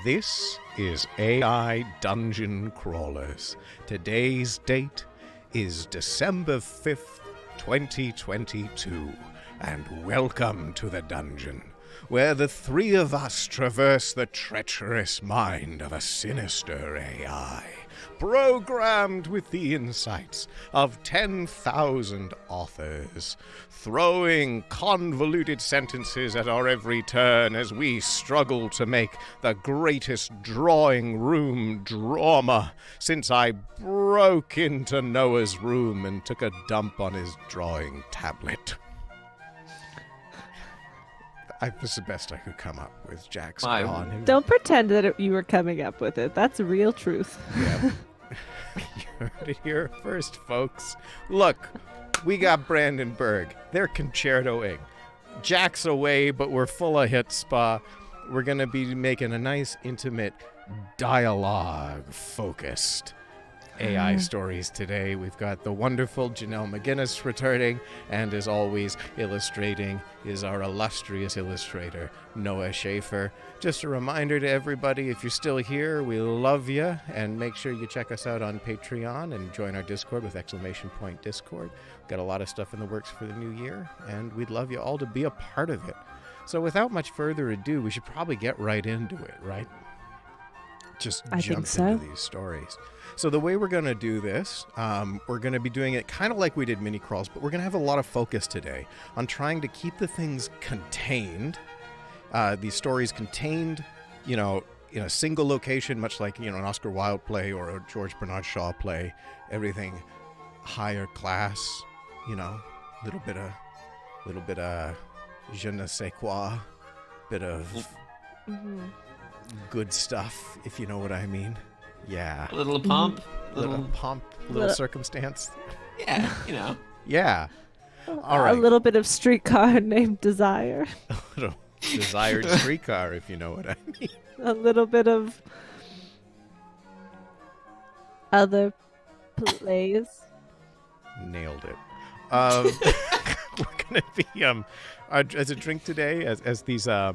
This is AI Dungeon Crawlers. Today's date is December 5th, 2022, and welcome to the dungeon, where the three of us traverse the treacherous mind of a sinister AI, programmed with the insights of 10,000 authors, throwing convoluted sentences at our every turn as we struggle to make the greatest drawing room drama since I broke into Noah's room and took a dump on his drawing tablet. That was the best I could come up with. Jack's gone. Don't pretend that you were coming up with it. That's real truth. Yeah. You heard it here first, folks. Look, we got Brandenburg. They're concertoing. Jack's away, but we're full of hit spa. We're going to be making a nice, intimate, dialogue-focused AI stories today. We've got the wonderful Janelle McGuinness returning, and as always, illustrating is our illustrious illustrator, Noah Schaefer. Just a reminder to everybody, if you're still here, we love you, and make sure you check us out on Patreon and join our Discord with !Discord. We've got a lot of stuff in the works for the new year, and we'd love you all to be a part of it. So without much further ado, we should probably get right into it, right? Just jump into these stories. So the way we're going to do this, we're going to be doing it kind of like we did mini crawls, but we're going to have a lot of focus today on trying to keep the things contained, these stories contained, in a single location, much like, an Oscar Wilde play or a George Bernard Shaw play, everything higher class, little bit of je ne sais quoi, bit of good stuff, if you know what I mean. Yeah. A little pomp. Little pomp, little circumstance. Yeah, Yeah. All right. A little bit of streetcar named Desire. A little desired streetcar, if you know what I mean. A little bit of other plays. Nailed it. We're going to be, as a drink today, as these, as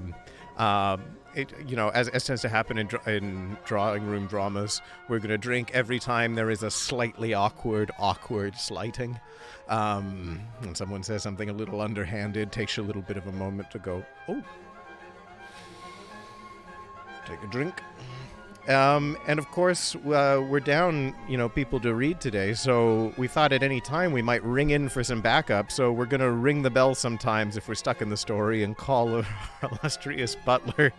tends to happen in drawing room dramas, we're going to drink every time there is a slightly awkward slighting. When someone says something a little underhanded, takes you a little bit of a moment to go, oh, take a drink. And of course, we're down, people to read today, so we thought at any time we might ring in for some backup, so we're going to ring the bell sometimes if we're stuck in the story and call our illustrious butler,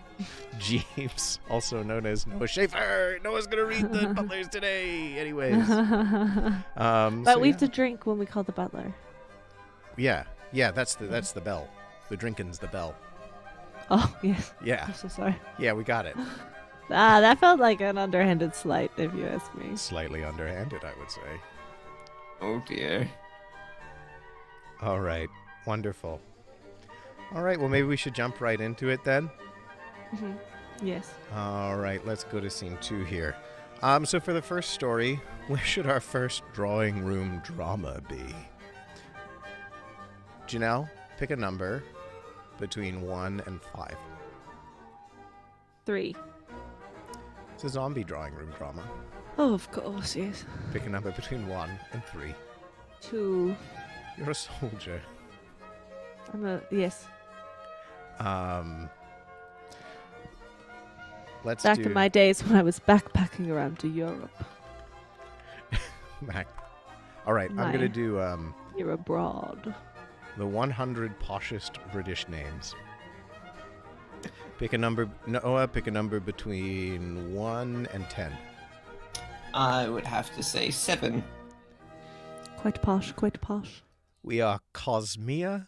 Jeeves, also known as Noah Schaefer. Noah's going to read the butlers today, anyways. But we have to drink when we call the butler. Yeah, that's the bell. The drinkin's the bell. Oh, yes. Yeah. I'm so sorry. Yeah, we got it. That felt like an underhanded slight, if you ask me. Slightly underhanded, I would say. Oh, dear. All right. Wonderful. All right, well, maybe we should jump right into it then. Mm-hmm. Yes. All right, let's go to scene 2 here. So for the first story, where should our first drawing room drama be? Janelle, pick a number between 1 and 5. 3. It's a zombie drawing room drama. Oh, of course, yes. Pick a number between 1 and 3. 2. You're a soldier. Yes. Let's Back in my days when I was backpacking around to Europe. All right, I'm going to do... You're abroad. The 100 poshest British names. Pick a number, Noah, pick a number between 1 and 10. I would have to say 7. Quite posh, quite posh. We are Cosmia.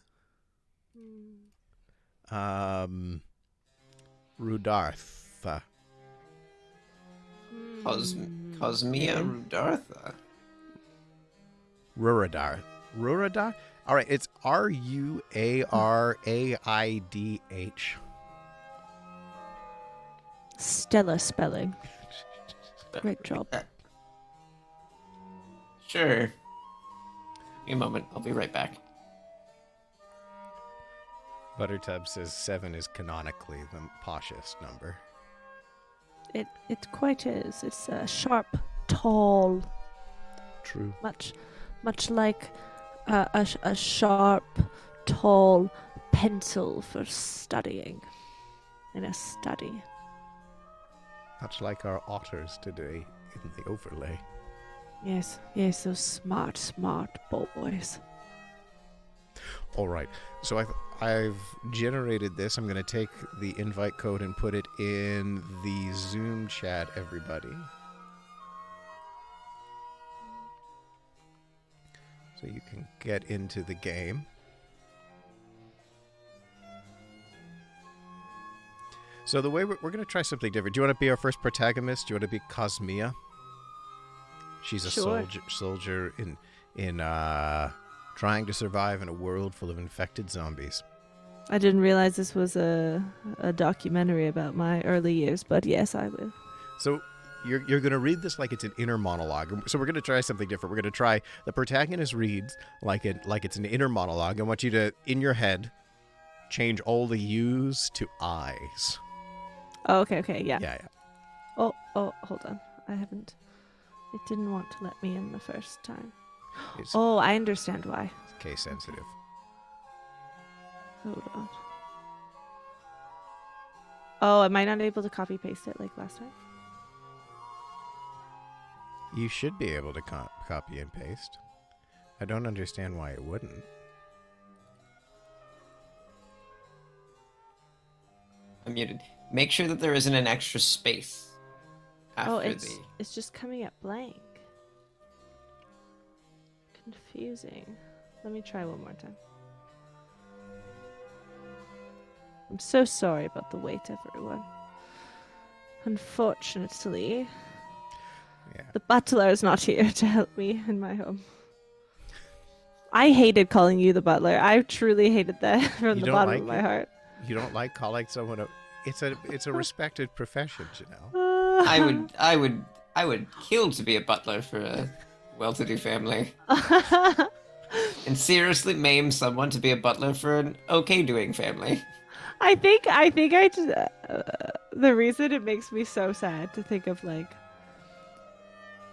Rudartha. Cosmia Rudartha. Ruradar? All right, it's Ruaraidh. Stellar spelling. Great job. Sure. Give me a moment. I'll be right back. Buttertub says 7 is canonically the poshest number. It quite is. It's sharp, tall, True. much like a sharp, tall pencil for studying in a study. Much like our otters today in the overlay. Yes, those smart boys. All right. So I've generated this. I'm going to take the invite code and put it in the Zoom chat, everybody. So you can get into the game. So the way we're going to try something different. Do you want to be our first protagonist? Do you want to be Cosmia? She's a Sure. soldier in trying to survive in a world full of infected zombies. I didn't realize this was a documentary about my early years, but yes, I will. So you're going to read this like it's an inner monologue. So we're going to try something different. We're going to try the protagonist reads like it's an inner monologue. I want you to, in your head, change all the U's to I's. Oh, okay, yeah. Yeah. Oh, hold on. I haven't. It didn't want to let me in the first time. It's Oh, I understand why. case sensitive. Hold on. Oh, am I not able to copy paste it like last time? You should be able to copy and paste. I don't understand why it wouldn't. I'm muted. Make sure that there isn't an extra space after Oh, it's just coming up blank. Confusing. Let me try one more time. I'm so sorry about the wait, everyone. Unfortunately, Yeah. the butler is not here to help me in my home. I hated calling you the butler. I truly hated that from You the don't bottom like of my it? heart. You don't like calling someone a... It's a respected profession, Janelle. I would kill to be a butler for a well-to-do family, and seriously maim someone to be a butler for an okay-doing family. I think I just the reason it makes me so sad to think of like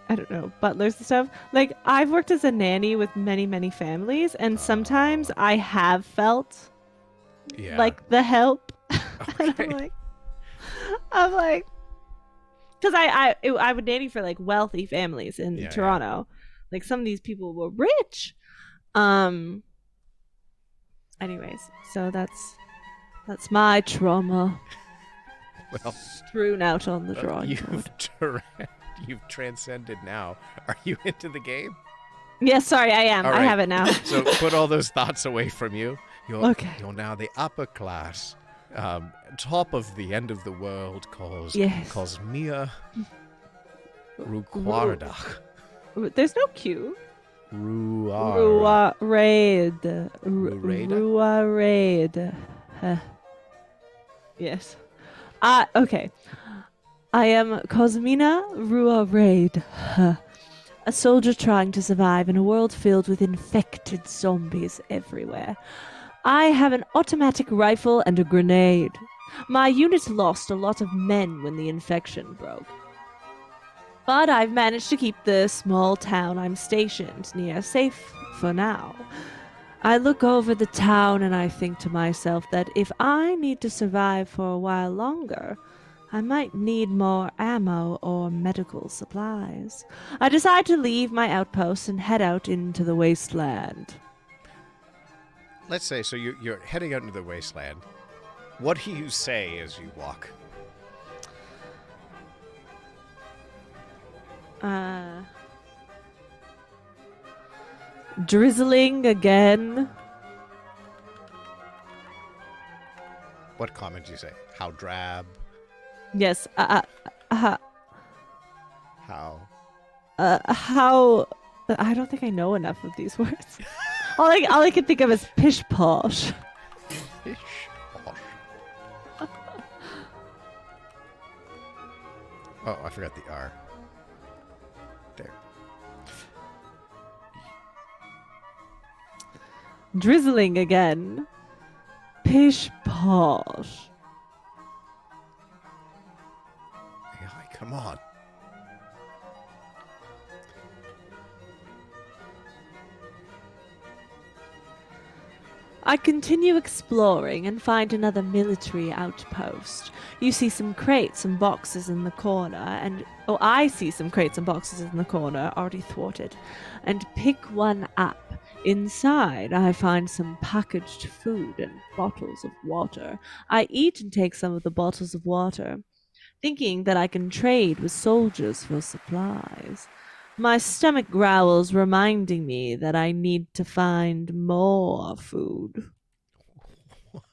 I don't know butlers and stuff. Like I've worked as a nanny with many families, and sometimes I have felt Yeah. like the help. And Okay. I'm like, because I would nanny for like wealthy families in Yeah, Toronto. Like some of these people were rich. Anyways, so that's my trauma Well, strewn out on the drawing board. you've transcended now. Are you into the game? Yes, sorry, I am. All I right. have it now. So put all those thoughts away from you. Okay. You're now the upper class, top of the end of the world, Yes. Cosmia Ruquardach. There's no Q. Ruar. Ruaraid. Ruaraida? Ruaraid. Yes. Okay. I am Cosmina Ruaraid. A soldier trying to survive in a world filled with infected zombies everywhere. I have an automatic rifle and a grenade. My unit lost a lot of men when the infection broke. But I've managed to keep the small town I'm stationed near safe for now. I look over the town and I think to myself that if I need to survive for a while longer, I might need more ammo or medical supplies. I decide to leave my outpost and head out into the wasteland. Let's say, so you're heading out into the wasteland. What do you say as you walk? Drizzling again. What comment do you say? How drab? Yes. How? How? I don't think I know enough of these words. all I can think of is pish posh. Ish. Posh. Oh, I forgot the R. There. Drizzling again. Pish posh. Come on. I continue exploring and find another military outpost. You see some crates and boxes in the corner, I see some crates and boxes in the corner, already thwarted, and pick one up. Inside, I find some packaged food and bottles of water. I eat and take some of the bottles of water, thinking that I can trade with soldiers for supplies. My stomach growls, reminding me that I need to find more food. What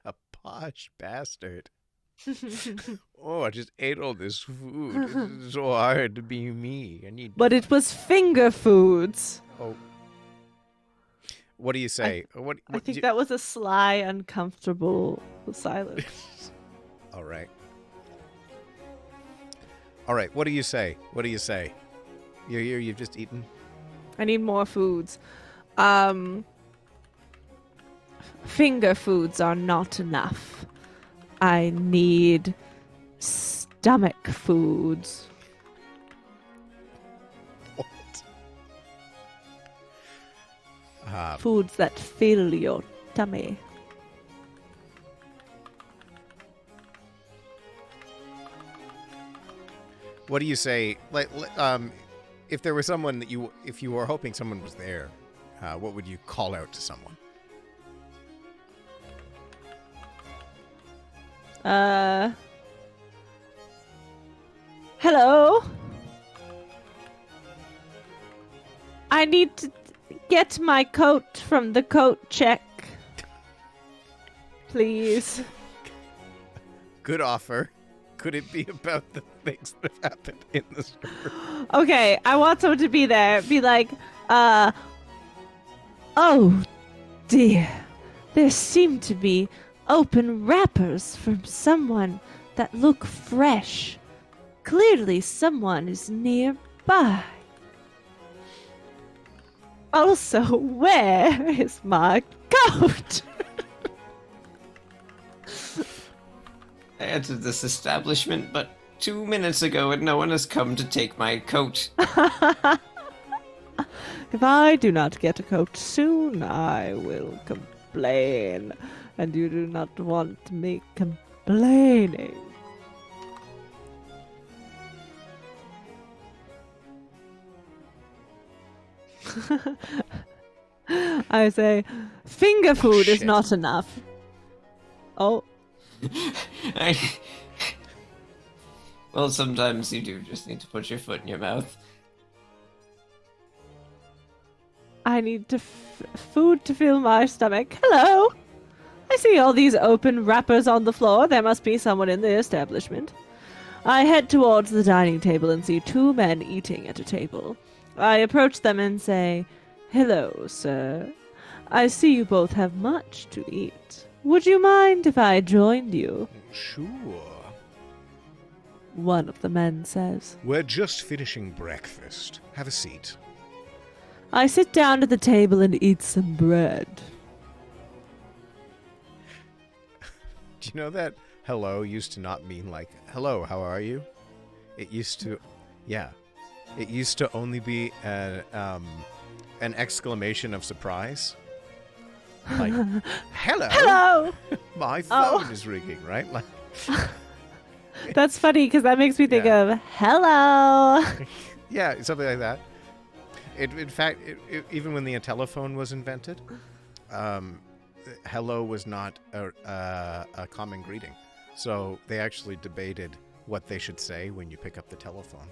a posh bastard. Oh, I just ate all this food. It's so hard to be me. I need. But it was finger foods. Oh. What do you say? What I think you... that was a sly, uncomfortable silence. All right. All right. What do you say? What do you say? You're here. You've just eaten. I need more foods. Finger foods are not enough. I need stomach foods. What? Foods that fill your tummy. What do you say? If there was someone that if you were hoping someone was there, what would you call out to someone? Hello? I need to get my coat from the coat check. Please. Good offer. Could it be about the things that have happened in the store? Okay, I want someone to be there. Be like, oh dear. There seem to be open wrappers from someone that look fresh. Clearly someone is nearby. Also, where is my coat? I entered this establishment but 2 minutes ago and no one has come to take my coat. If I do not get a coat soon, I will complain. And you do not want me complaining. I say, finger food is shit. not enough. Oh. Well, sometimes you do just need to put your foot in your mouth. I need food to fill my stomach. Hello. I see all these open wrappers on the floor. There must be someone in the establishment. I head towards the dining table and see two men eating at a table. I approach them and say, "Hello, sir. I see you both have much to eat. Would you mind if I joined you?" Sure. One of the men says. We're just finishing breakfast. Have a seat. I sit down at the table and eat some bread. Do you know that hello used to not mean like, hello, how are you? It used to, yeah. It used to only be an exclamation of surprise. Like, hello! Hello! My phone is ringing, right? Like, That's funny because that makes me think Yeah. of hello. yeah, something like that. In fact, even when the telephone was invented, hello was not a common greeting. So they actually debated what they should say when you pick up the telephone.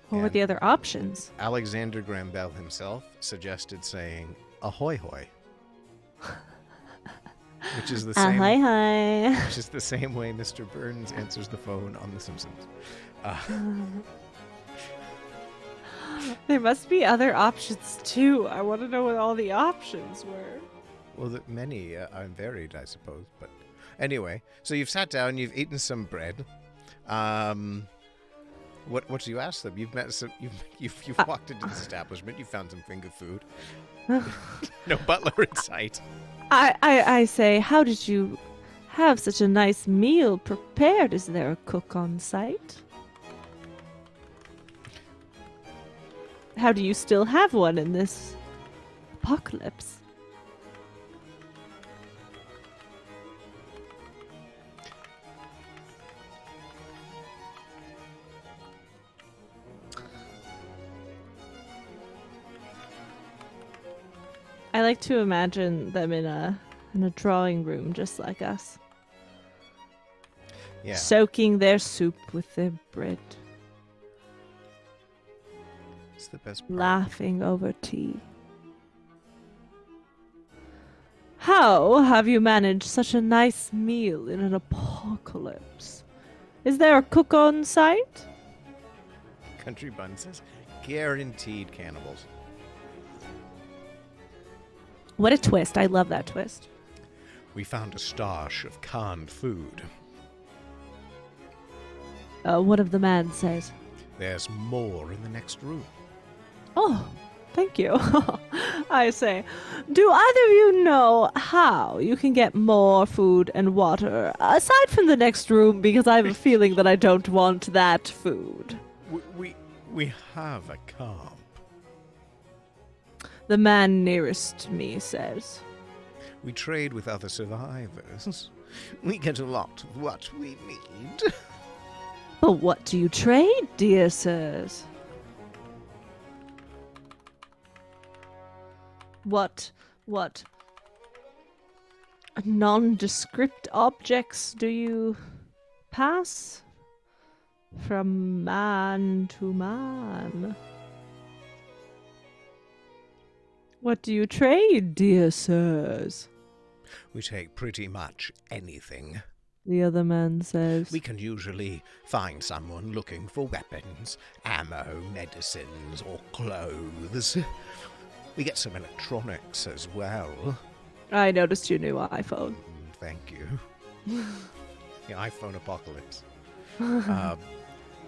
What were And the other options? Alexander Graham Bell himself suggested saying ahoy hoy, which is the same. Ahoy hoy. Which is the same way Mr. Burns answers the phone on The Simpsons. There must be other options too. I want to know what all the options were. Well, many are varied, I suppose. But anyway, so you've sat down, you've eaten some bread. What do you ask them? You've met some. You've walked into this establishment. You found some finger food. No butler in sight. I say, how did you have such a nice meal prepared? Is there a cook on site? How do you still have one in this apocalypse? I like to imagine them in a drawing room just like us. Yeah. Soaking their soup with their bread. It's the best part. Laughing over tea. How have you managed such a nice meal in an apocalypse? Is there a cook on site? Country Bun says, guaranteed cannibals. What a twist. I love that twist. We found a stash of canned food. What of the man says? There's more in the next room. Oh, thank you. I say, do either of you know how you can get more food and water aside from the next room? Because I have a feeling that I don't want that food. We have a camp. The man nearest me says. We trade with other survivors. We get a lot of what we need. But what do you trade, dear sirs? What nondescript objects do you pass from man to man? What do you trade, dear sirs? We take pretty much anything. The other man says. We can usually find someone looking for weapons, ammo, medicines, or clothes. We get some electronics as well. I noticed your new iPhone. Thank you. The iPhone apocalypse.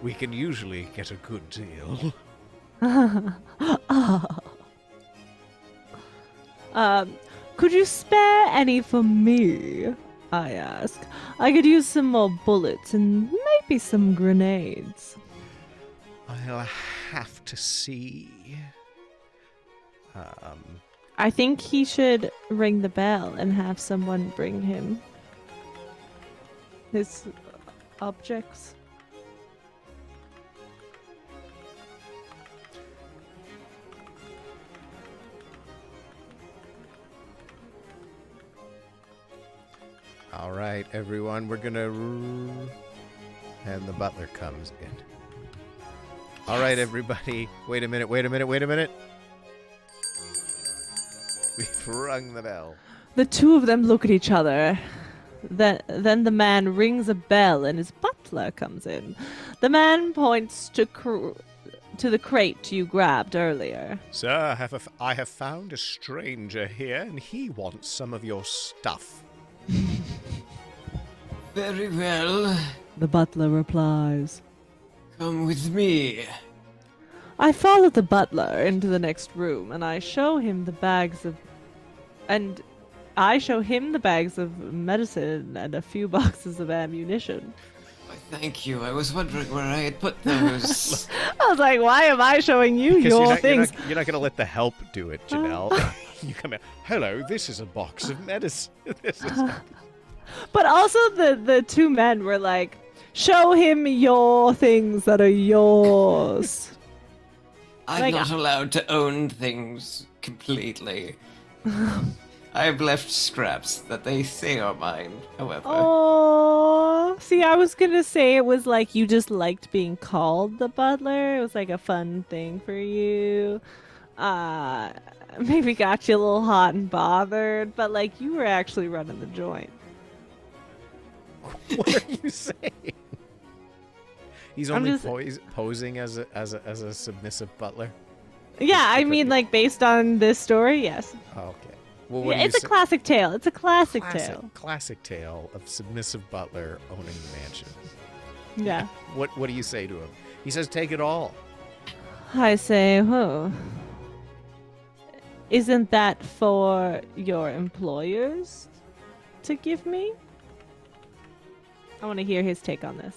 We can usually get a good deal. Could you spare any for me? I ask. I could use some more bullets and maybe some grenades. I'll have to see. I think he should ring the bell and have someone bring him his objects. All right, everyone, we're gonna... And the butler comes in. All right, everybody. Wait a minute. We've rung the bell. The two of them look at each other. Then the man rings a bell and his butler comes in. The man points to the crate you grabbed earlier. Sir, I have found a stranger here, and he wants some of your stuff. Very well. The butler replies. Come with me. I follow the butler into the next room and I show him the bags of medicine and a few boxes of ammunition. Why, thank you. I was wondering where I had put those. I was like, why am I showing you Because your things? You're not going to let the help do it, Janelle. You come in. Hello, this is a box of medicine. But also the two men were like, show him your things that are yours. I'm not allowed to own things completely. I've left scraps that they say are mine, however. Oh, see, I was gonna say it was like you just liked being called the butler. It was like a fun thing for you. Maybe got you a little hot and bothered, but like you were actually running the joint. What are you saying? He's only posing as a submissive butler. Yeah, I mean, like based on this story, yes. Oh, okay. Well, what Yeah, it's a classic tale. It's a classic tale. Classic tale of submissive butler owning the mansion. Yeah. What do you say to him? He says, "Take it all." I say, oh, isn't that for your employers to give me? I want to hear his take on this.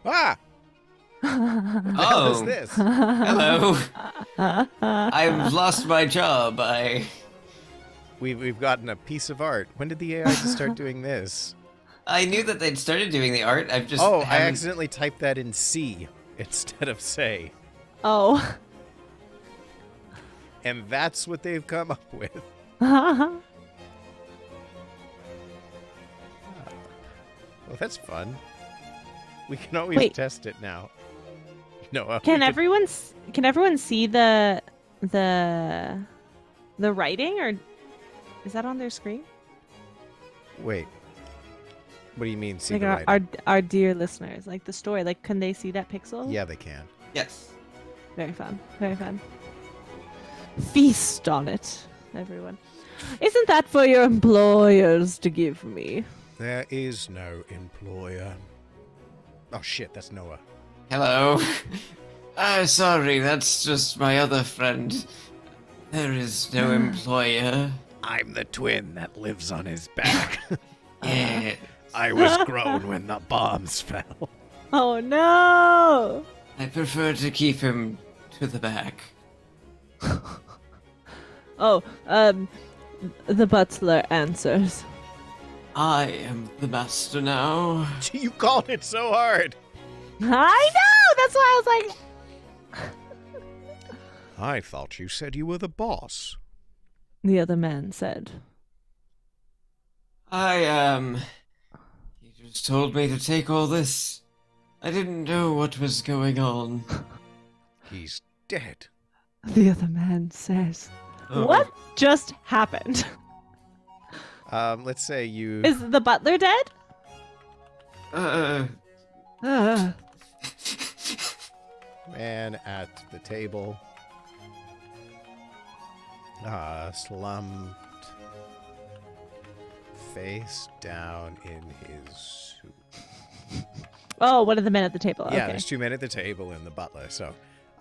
Ah! What the hell is this? Hello. I've lost my job. We've gotten a piece of art. When did the AI just start doing this? I knew that they'd started doing the art. I've just Oh, I haven't- accidentally typed that in C instead of say. Oh. And that's what they've come up with. Can Well, that's fun. We can always Wait. test it now. No, we everyone see the writing, or is that on their screen? Wait. What do you mean, see Like the writing? our dear listeners, like the story, like can they see that pixel? Yeah, they can. Yes. Very fun. Very fun. Feast on it, everyone. Isn't that for your employers to give me? There is no employer. Oh shit, that's Noah. Hello. Sorry, that's just my other friend. There is no employer. I'm the twin that lives on his back. Yeah. I was grown when the bombs fell. Oh no! I prefer to keep him to the back. Oh, the butler answers. I am the master now. You called it so hard. I know! That's why I was like... I thought you said you were the boss. The other man said. He just told me to take all this. I didn't know what was going on. He's dead. The other man says. Oh. What just happened? Let's say you... Is the butler dead? Uh, Man at the table. Slumped. Face down in his soup. Oh, one of the men at the table. Yeah, Okay. there's 2 men at the table and the butler. So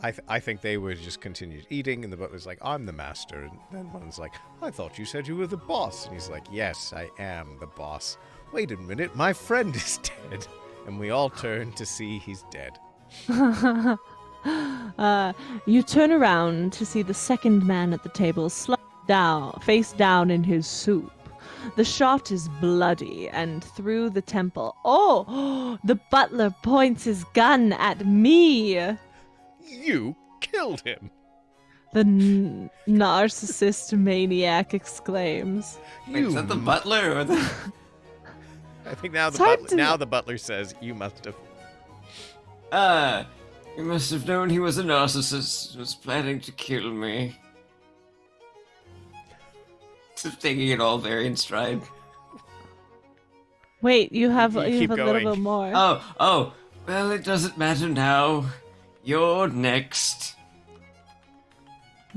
I think they would just continued eating, and the butler's like, I'm the master. And then one's like, I thought you said you were the boss. And he's like, yes, I am the boss. Wait a minute, my friend is dead. And we all turn to see he's dead. You turn around to see the second man at the table slumped down, face down in his soup. The shot is bloody and through the temple. Oh, the butler points his gun at me. You killed him. The narcissist maniac exclaims. wait, is that the butler or the... I think now the It's hard butler, to- now the butler says, you must have... You must have known he was a narcissist, was planning to kill me. Just taking it all very in stride. Wait, you have You a keep little going. bit more. Oh, well, it doesn't matter now. You're next.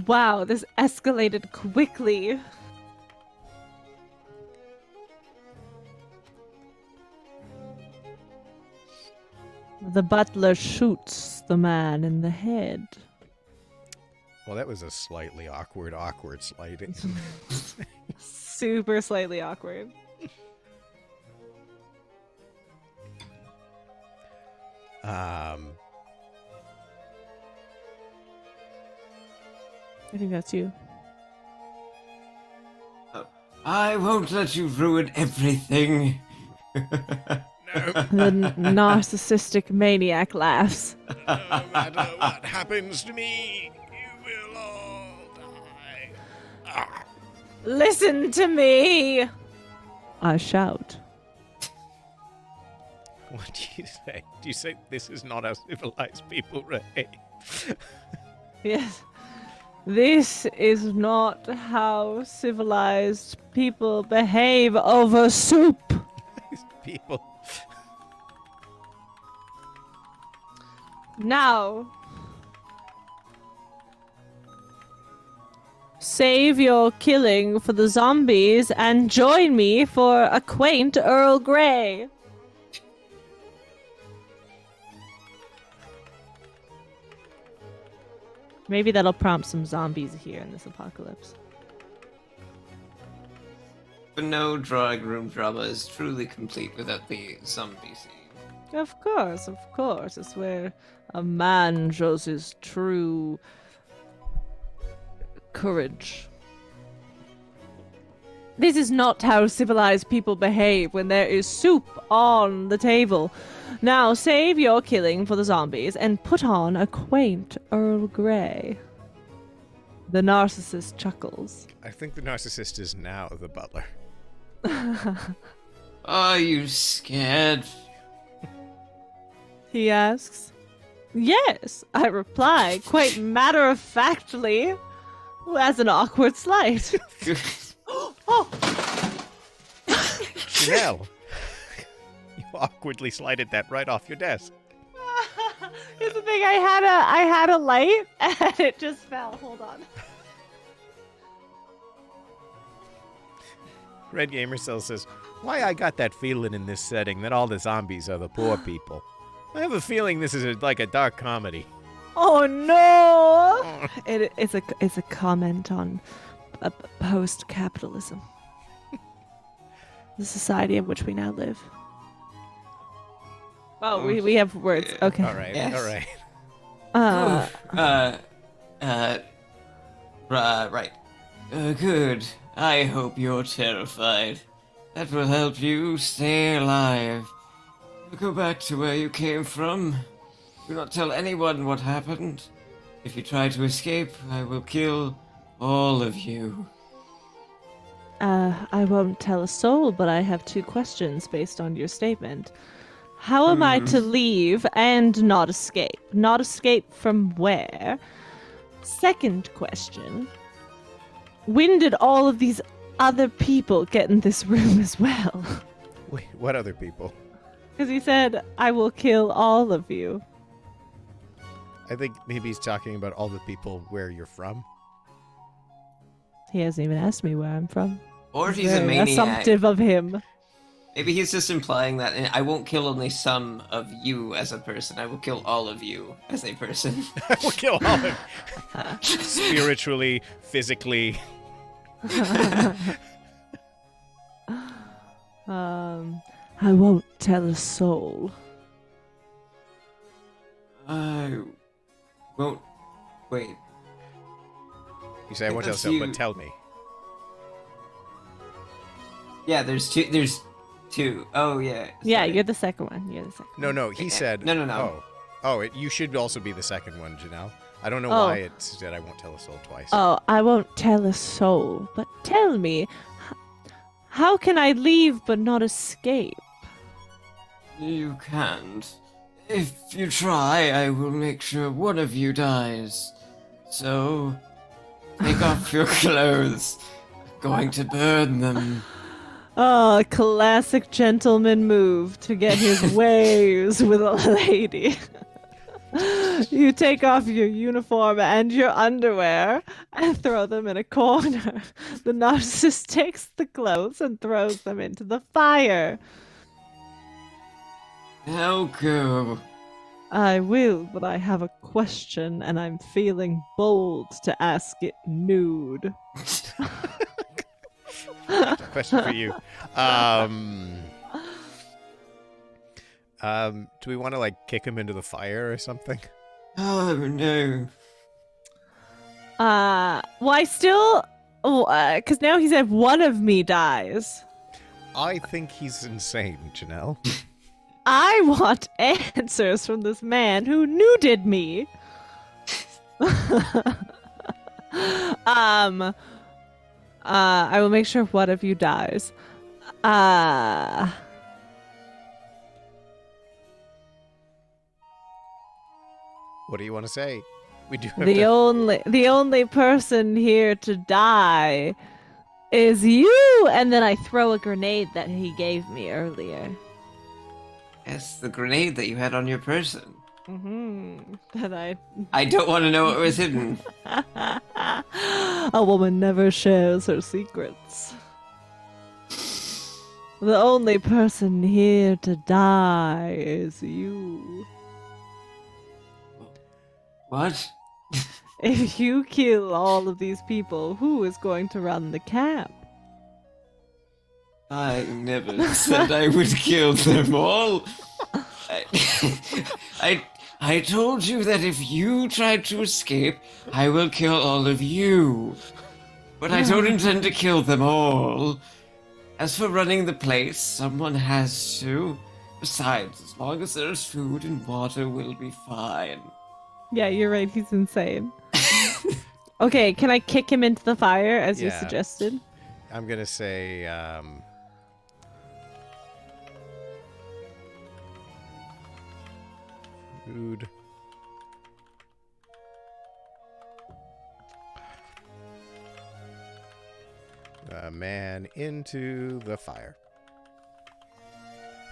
Wow, this escalated quickly. The butler shoots the man in the head. Well, that was a slightly awkward sliding. Super slightly awkward. I think that's you. I won't let you ruin everything. The narcissistic maniac laughs. No matter what happens to me, you will all die. Listen to me! I shout. What do you say? Do you say this is not how civilized people behave? Yes. This is not how civilized people behave over soup. These people. Now, save your killing for the zombies and join me for a quaint Earl Grey. Maybe that'll prompt some zombies here in this apocalypse. But no drawing room drama is truly complete without the zombie scene. Of course, of course. It's where a man shows his true courage. This is not how civilized people behave when there is soup on the table. Now save your killing for the zombies and put on a quaint Earl Grey. The narcissist chuckles. I think the narcissist is now the butler. Are you scared? He asks. Yes, I reply, quite matter-of-factly, as an awkward slight. Oh! Janelle, you awkwardly slided that right off your desk. Here's the thing, I had a light, and it just fell. Hold on. Red Gamer Cell says, why I got that feeling in this setting that all the zombies are the poor people. I have a feeling this is like a dark comedy. Oh no! It's a comment on post-capitalism. The society in which we now live. Oh, we have words. Okay. All right, Yes. all right. Right. Good. I hope you're terrified. That will help you stay alive. Go back to where you came from. Do not tell anyone what happened. If you try to escape, I will kill all of you. I won't tell a soul, but I have 2 questions based on your statement. How am I to leave and not escape? Not escape from where? Second question. When did all of these other people get in this room as well? Wait, what other people? Because he said, I will kill all of you. I think maybe he's talking about all the people where you're from. He hasn't even asked me where I'm from. Or if he's a Very maniac. assumptive of him. Maybe he's just implying that I won't kill only some of you as a person. I will kill all of you as a person. I will kill all of you. Spiritually, physically. I won't tell a soul. I won't. Wait. You say I won't tell That's so, but you. tell me. Yeah, there's two. There's two. Oh yeah. Yeah, sorry. you're the second one. You're the second. No, he said. No. You should also be the second one, Janelle. I don't know Oh. why it said I won't tell a soul twice. Oh, I won't tell a soul. But tell me, how can I leave but not escape? You can't. If you try, I will make sure one of you dies. So, take off your clothes. I'm going to burn them. Oh, a classic gentleman move to get his ways with a lady. You take off your uniform and your underwear and throw them in a corner. The narcissist takes the clothes and throws them into the fire. Now go. I will, but I have a question and I'm feeling bold to ask it nude. Question for you. Do we want to like kick him into the fire or something? Oh no. Well, I still, because now he said one of me dies. I think he's insane, Janelle. I want answers from this man who nuded me. I will make sure one of you dies. What do you want to say? We do have The to... only person here to die is you. And then I throw a grenade that he gave me earlier. Yes, the grenade that you had on your person. That I don't want to know what was hidden. a woman never shares her secrets. The only person here to die is you. What? If you kill all of these people, who is going to run the camp? I never said I would kill them all. I told you that if you tried to escape, I will kill all of you. But I don't intend to kill them all. As for running the place, someone has to. Besides, as long as there's food and water, we'll be fine. Yeah, you're right. He's insane. Okay, can I kick him into the fire as you Yeah. suggested? I'm gonna say food. The man into the fire.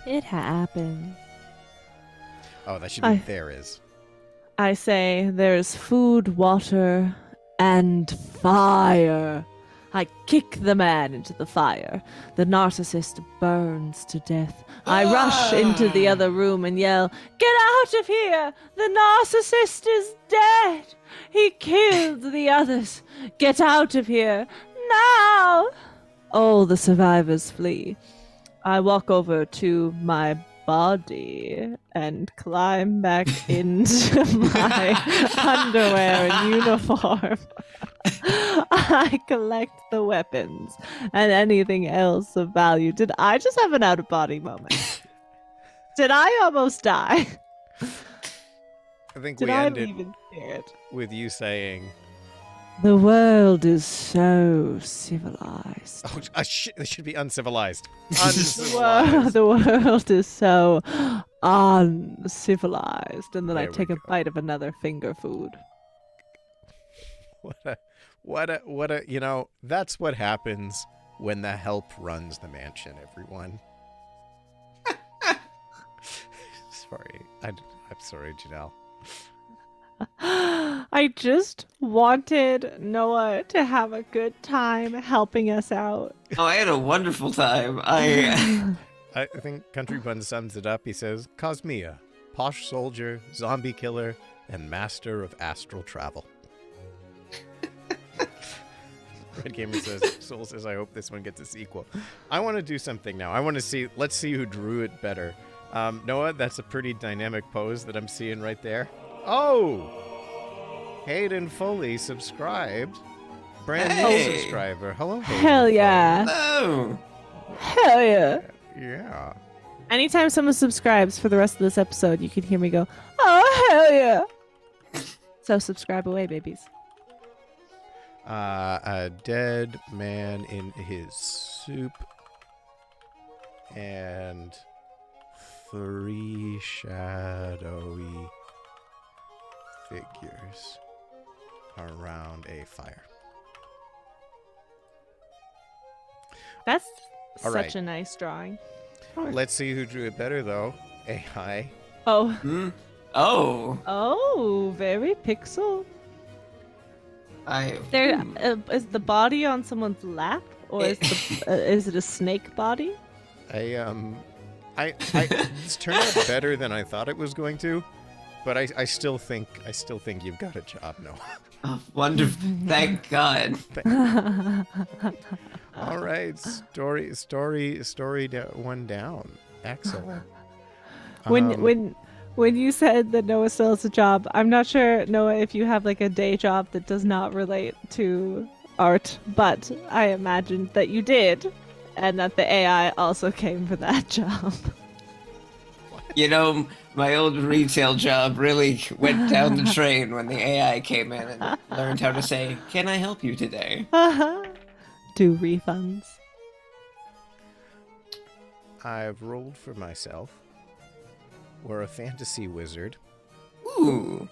It happened. Oh, that should be there is. I say there's food, water, and fire. I kick the man into the fire. The narcissist burns to death. I rush into the other room and yell, "Get out of here! The narcissist is dead! He killed the others! Get out of here! Now!" All the survivors flee. I walk over to my body and climb back into my underwear and uniform. I collect the weapons and anything else of value. Did I just have an out-of-body moment? Did I almost die? I think Did we I ended leave in spirit? with you saying, The world is so civilized. "Oh, shit! This should be uncivilized." The world is so uncivilized. And then I There we take a go. bite of another finger food. What a, you know, that's what happens when the help runs the mansion, everyone. Sorry. I'm sorry, Janelle. I just wanted Noah to have a good time helping us out. Oh, I had a wonderful time. I think Country Bun sums it up. He says, Cosmia, posh soldier, zombie killer, and master of astral travel. Red Gamer says, Soul says, I hope this one gets a sequel. I want to do something now. Let's see who drew it better. Noah, that's a pretty dynamic pose that I'm seeing right there. Oh! Hayden Foley subscribed. Brand new Hey. subscriber. Hello, Hayden Hell Foley. yeah. oh, Hell yeah. Yeah. Anytime someone subscribes for the rest of this episode, you can hear me go, "Oh, hell yeah." So subscribe away, babies. A dead man in his soup. And 3 shadowy figures around a fire. That's All such right. a nice drawing. Let's see who drew it better, though. AI. Oh. oh, Oh, very pixel. I. There is the body on someone's lap, or is it a snake body? It's turned out better than I thought it was going to, but I still think you've got a job, Noah. Oh, wonderful! Thank God. All right, story one down. Excellent. When you said that Noah still has a job, I'm not sure, Noah, if you have like a day job that does not relate to art, but I imagined that you did, and that the AI also came for that job. You know, my old retail job really went down the drain when the AI came in and learned how to say, "Can I help you today?" Do refunds. I've rolled for myself. We're a fantasy wizard. Ooh.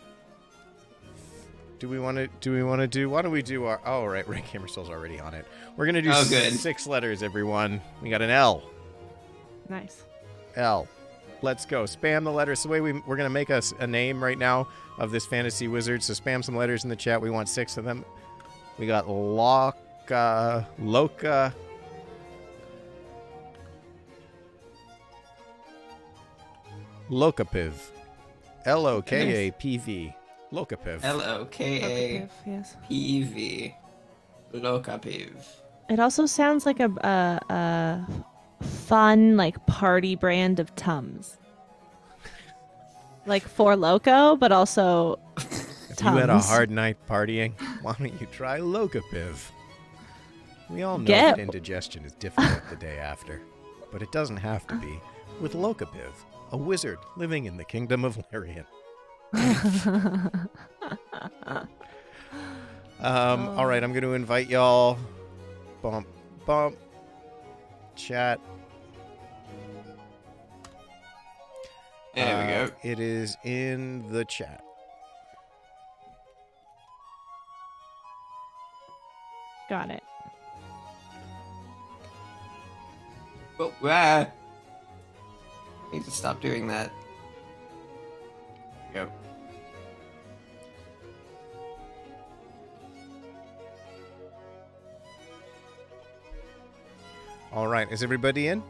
Do we want to do? Why don't we do our? Oh, right, Ray Camersoul's already on it. We're gonna do Oh, good. 6 letters, everyone. We got an L. Nice. L. Let's go. Spam the letters. The way we're going to make us a name right now of this fantasy wizard. So spam some letters in the chat. We want 6 of them. We got Loka, Lokapiv. Lokapv. Lokapiv. Lokapiv. Yes. Lokapiv. It also sounds like a fun like party brand of Tums. like for loco, but also If you had a Tums. hard night partying, why don't you try Locapiv? We all know Get- that indigestion is difficult the day after, but it doesn't have to be with Locapiv, a wizard living in the kingdom of Larian. All right, I'm going to invite y'all. Bump, bump. Chat. There we go. It is in the chat. Got it. Oh, I need to stop doing that. Go. All right, is everybody in?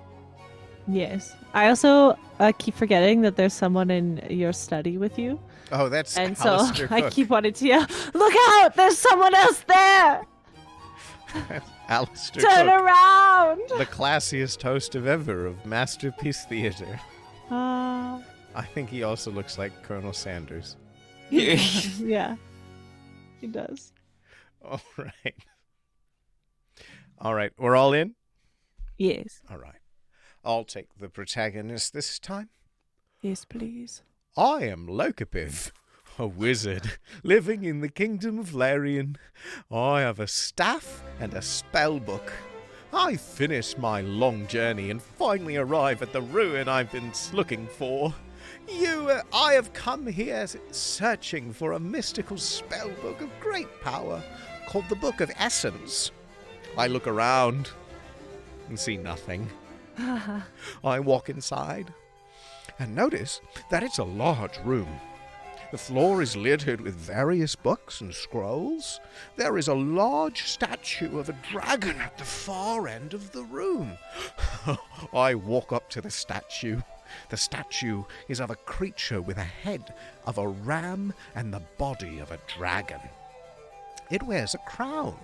Yes. I also keep forgetting that there's someone in your study with you. Oh, that's And so Alistair I Cook. keep wanting to yell, look out! There's someone else there! Alistair Turn Cook, around! the classiest host of ever of Masterpiece Theater. Uh, I think he also looks like Colonel Sanders. yeah. He does. All right. All right, we're all in? Yes. All right. I'll take the protagonist this time. Yes, please. I am Locapiv, a wizard living in the kingdom of Larian. I have a staff and a spell book. I finish my long journey and finally arrive at the ruin I've been looking for. I have come here searching for a mystical spell book of great power called the Book of Essence. I look around and see nothing. I walk inside and notice that it's a large room. The floor is littered with various books and scrolls. There is a large statue of a dragon at the far end of the room. I walk up to the statue. The statue is of a creature with a head of a ram and the body of a dragon. It wears a crown.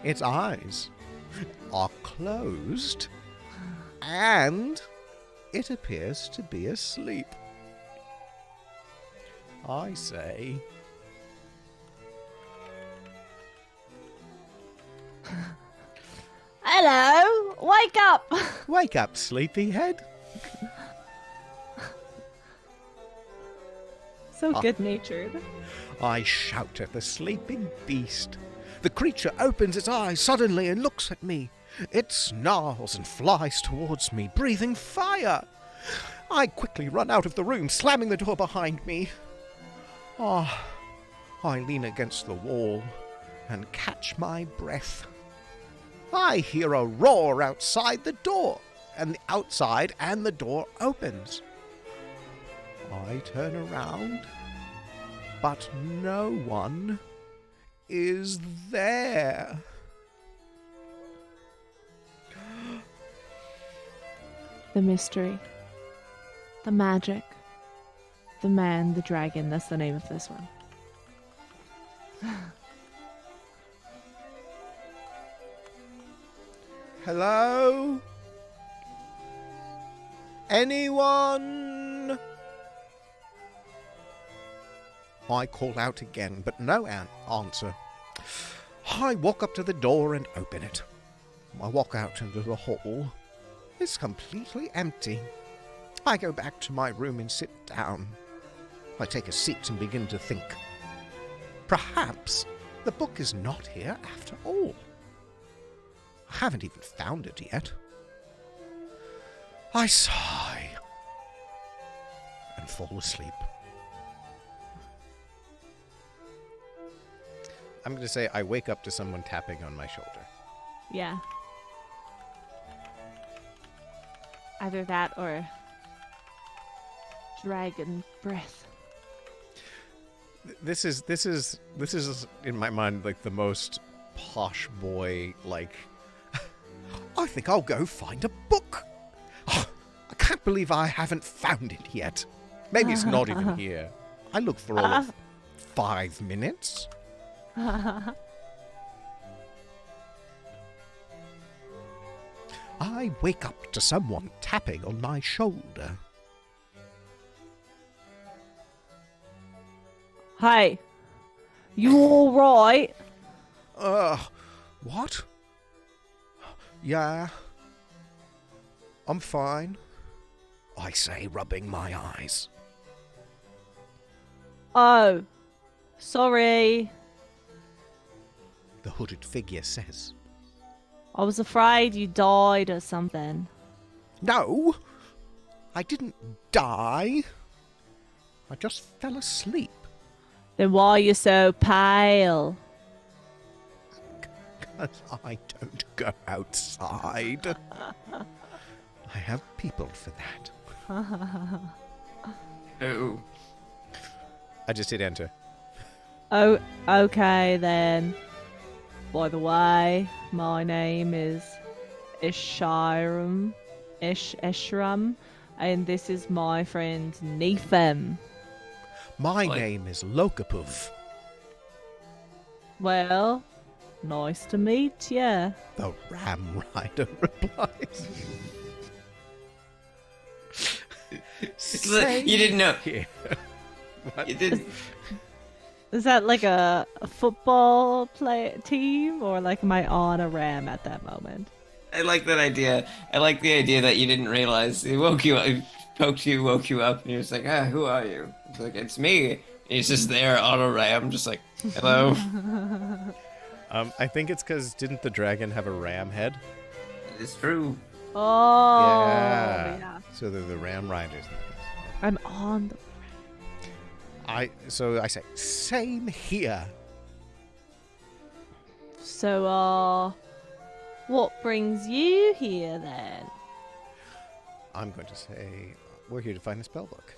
Its eyes are closed, and it appears to be asleep. I say, Hello! Wake up! wake up, sleepyhead. So good-natured. I shout at the sleeping beast. The creature opens its eyes suddenly and looks at me. It snarls and flies towards me, breathing fire. I quickly run out of the room, slamming the door behind me. I lean against the wall and catch my breath. I hear a roar outside the door, and the door opens. I turn around, but no one is there. The mystery. The magic. The man, the dragon. That's the name of this one. Hello? Anyone? I call out again, but no answer. I walk up to the door and open it. I walk out into the hall. It's completely empty. I go back to my room and sit down. I take a seat and begin to think. Perhaps the book is not here after all. I haven't even found it yet. I sigh and fall asleep. I'm going to say I wake up to someone tapping on my shoulder. Yeah. Either that or dragon breath. This is in my mind like the most posh boy, like, I think I'll go find a book. Oh, I can't believe I haven't found it yet. Maybe it's not even here. I look for all of 5 minutes. I wake up to someone tapping on my shoulder. Hey, you all right? What? Yeah. I'm fine. I say, rubbing my eyes. Oh, sorry. The hooded figure says. I was afraid you died or something. No, I didn't die. I just fell asleep. Then why are you so pale? 'Cause I don't go outside. I have people for that. Oh. I just hit enter. Oh, okay then. By the way, my name is Ishram, and this is my friend Nephem. My Oi. name is Lokapov. Well, nice to meet ya. The Ram Rider replies. You didn't know. Here. You didn't. Is that like a football team, or like am I on a ram at that moment? I like that idea. I like the idea that you didn't realize. He woke you up, he poked you, woke you up, and he was like, who are you? He's like, it's me. And he's just there on a ram, just like, hello. I think it's because didn't the dragon have a ram head? It's true. Oh, Yeah. yeah. So they're the Ram Riders. I'm on the. So I say, same here. So, what brings you here then? I'm going to say, we're here to find a spell book.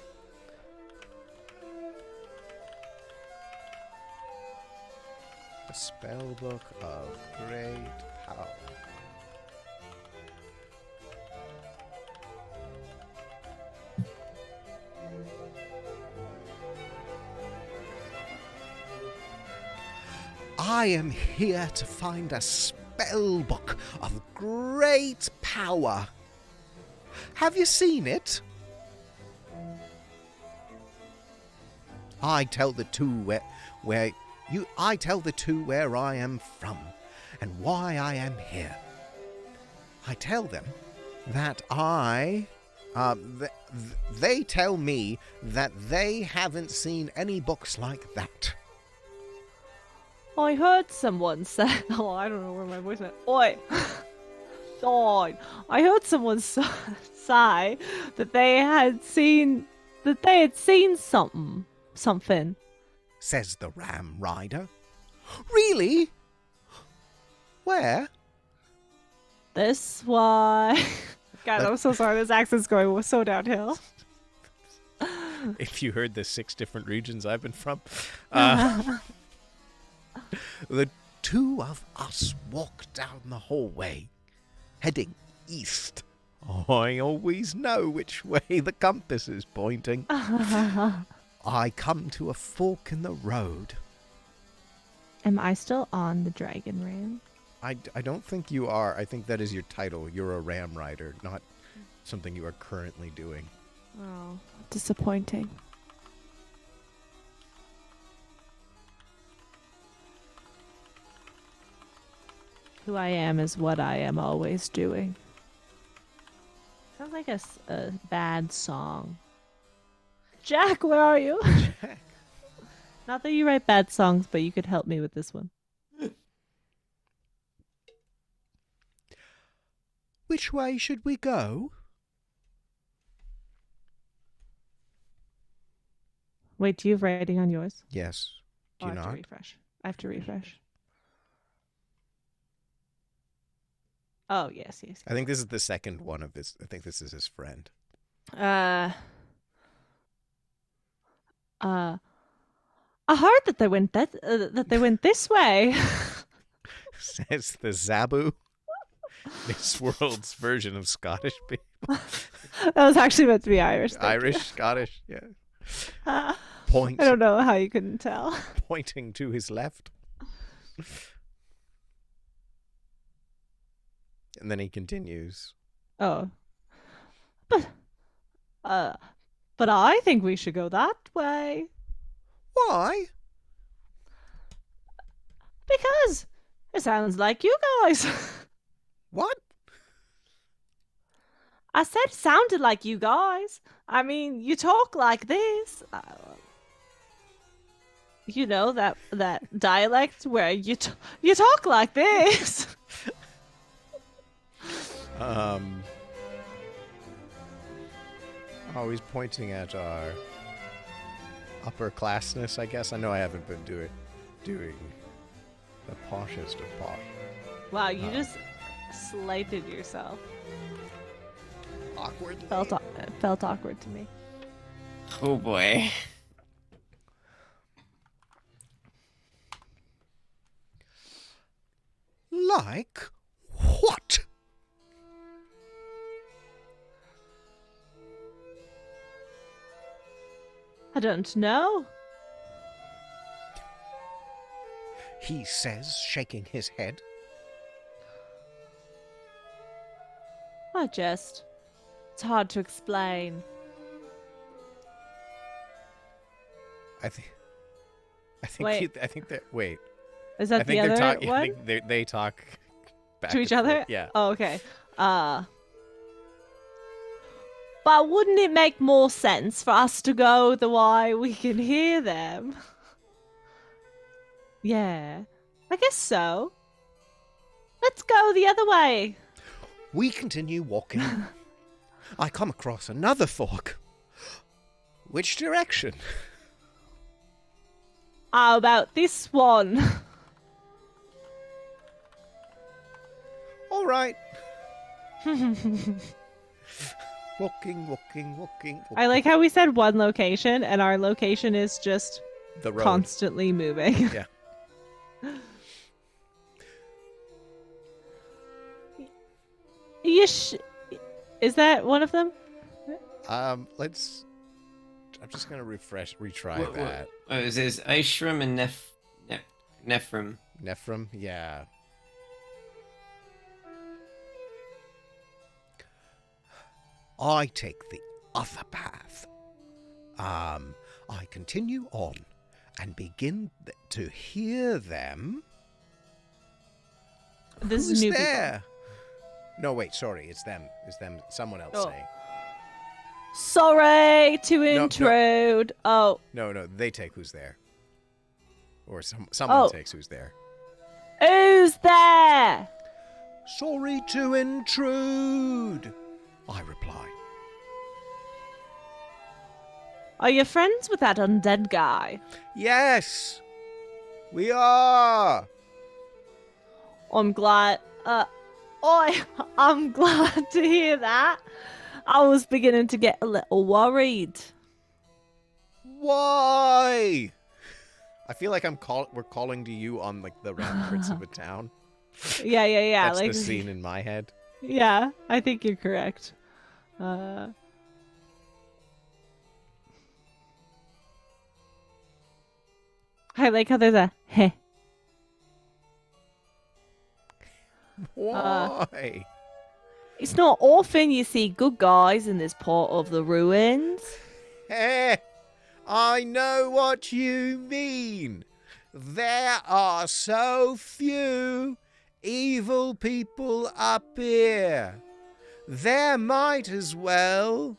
A spell book of great power. I am here to find a spell book of great power. Have you seen it? I tell the two I tell the two where I am from and why I am here. I tell them that they tell me that they haven't seen any books like that. I heard someone say. Oh, I don't know where my voice went. Oi! Oi! I heard someone say that they had seen something. Says the Ram Rider. Really? Where? This why. God, I'm so sorry. This accent's going so downhill. If you heard the 6 different regions I've been from. The two of us walk down the hallway, heading east. I always know which way the compass is pointing. I come to a fork in the road. Am I still on the dragon ram? I don't think you are. I think that is your title. You're a Ram Rider, not something you are currently doing. Oh, disappointing. Who I am is what I am always doing. Sounds like a bad song. Jack, where are you? Jack. Not that you write bad songs, but you could help me with this one. Which way should we go? Wait, do you have writing on yours? Yes. Do you I have to not? refresh. I have to refresh. Oh, yes. I think this is the second one of this. I think this is his friend. I heard that they went that they went this way. Says the Zabu. This world's version of Scottish people. That was actually meant to be Irish. Thank Irish, you. Scottish, yeah. I Point, don't know how you couldn't tell. pointing to his left. And then he continues. Oh, but I think we should go that way. Why? Because it sounds like you guys. What? I said it sounded like you guys. I mean, you talk like this. You know that dialect where you talk like this. Always pointing at our upperclassness, I guess. I know I haven't been doing the poshest of posh. Wow, you just slighted yourself. Awkwardly. Felt awkward to me. Oh boy. Like what? I don't know. He says, shaking his head. It's hard to explain. I think Wait. I think that. Wait. Is that I the think other they're talking. one? I think they talk back To each and other? forth. Yeah. Oh, okay. But wouldn't it make more sense for us to go the way we can hear them? Yeah, I guess so. Let's go the other way. We continue walking. I come across another fork. Which direction? How about this one? All right. Walking. I like how we said one location, and our location is just The road. constantly moving. Yeah. Is that one of them? Let's. I'm just gonna retry that. Oh, it says Ishram and Nephrim. Nephrim, yeah. I take the other path. I continue on and begin to hear them. This Who's is new there? No, wait, sorry, it's them. It's them. Someone else Oh. saying. people. Sorry to no. intrude. Oh, No, they take who's there. Or someone takes who's there. who's there? Sorry to intrude, I reply. Are you friends with that undead guy? Yes, we are. I'm glad. I'm glad to hear that. I was beginning to get a little worried. Why? I feel like we're calling to you on like the ramparts of a town. Yeah. That's like the scene in my head. Yeah, I think you're correct. I like how there's a heh. Why? It's not often you see good guys in this part of the ruins. Eh, I know what you mean. There are so few evil people up here. There might as well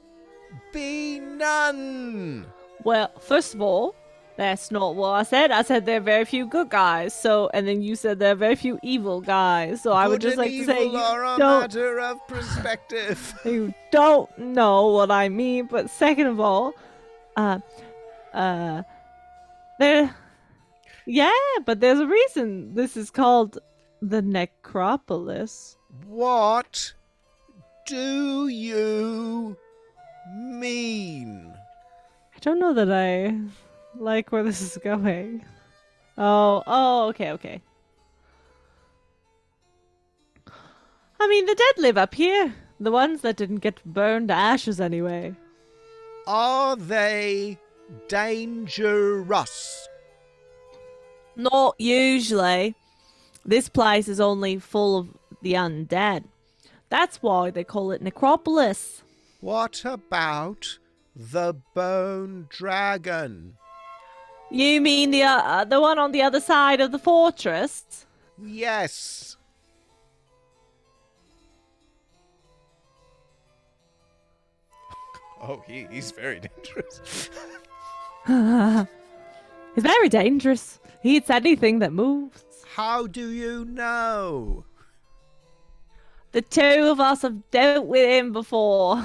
be none. Well, first of all, that's not what I said. I said there are very few good guys. So, and then you said there are very few evil guys. So I would Good just and like to say evil are a don't, matter of perspective. you don't know what I mean. But second of all, there, yeah, but there's a reason this is called the necropolis. What do you mean? I don't know that I like where this is going. Oh, okay. I mean, the dead live up here. The ones that didn't get burned to ashes anyway. Are they dangerous? Not usually. This place is only full of the undead. That's why they call it necropolis. What about the bone dragon? You mean the one on the other side of the fortress? Yes. Oh, he's very dangerous. He's very dangerous. He eats anything that moves. How do you know? The two of us have dealt with him before.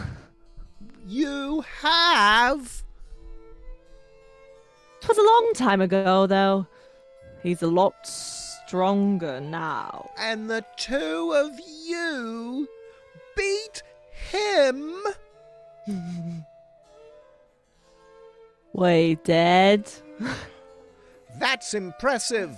You have? It was a long time ago, though. He's a lot stronger now. And the two of you beat him? Wait, dead? That's impressive.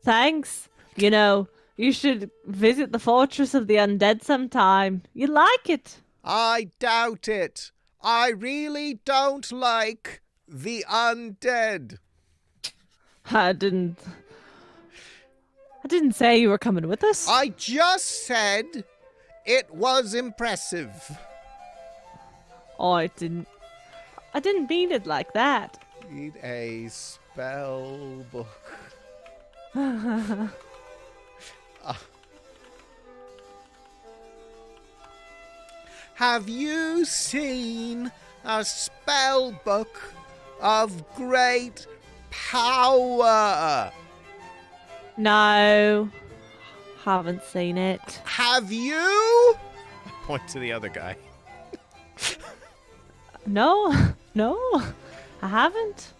Thanks. You know, you should visit the Fortress of the Undead sometime. You'd like it. I doubt it. I really don't like the undead. I didn't say you were coming with us. I just said it was impressive. Oh, I didn't mean it like that. Read a spell book. Have you seen a spell book of great power? No, haven't seen it. Have you? I point to the other guy. No, I haven't.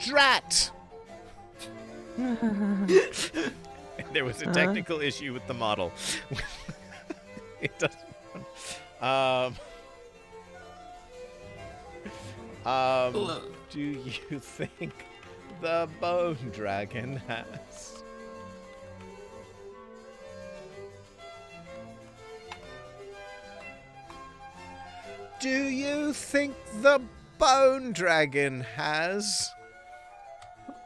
Drat! There was a technical issue with the model. It doesn't. Do you think the bone dragon has? Do you think the bone dragon has?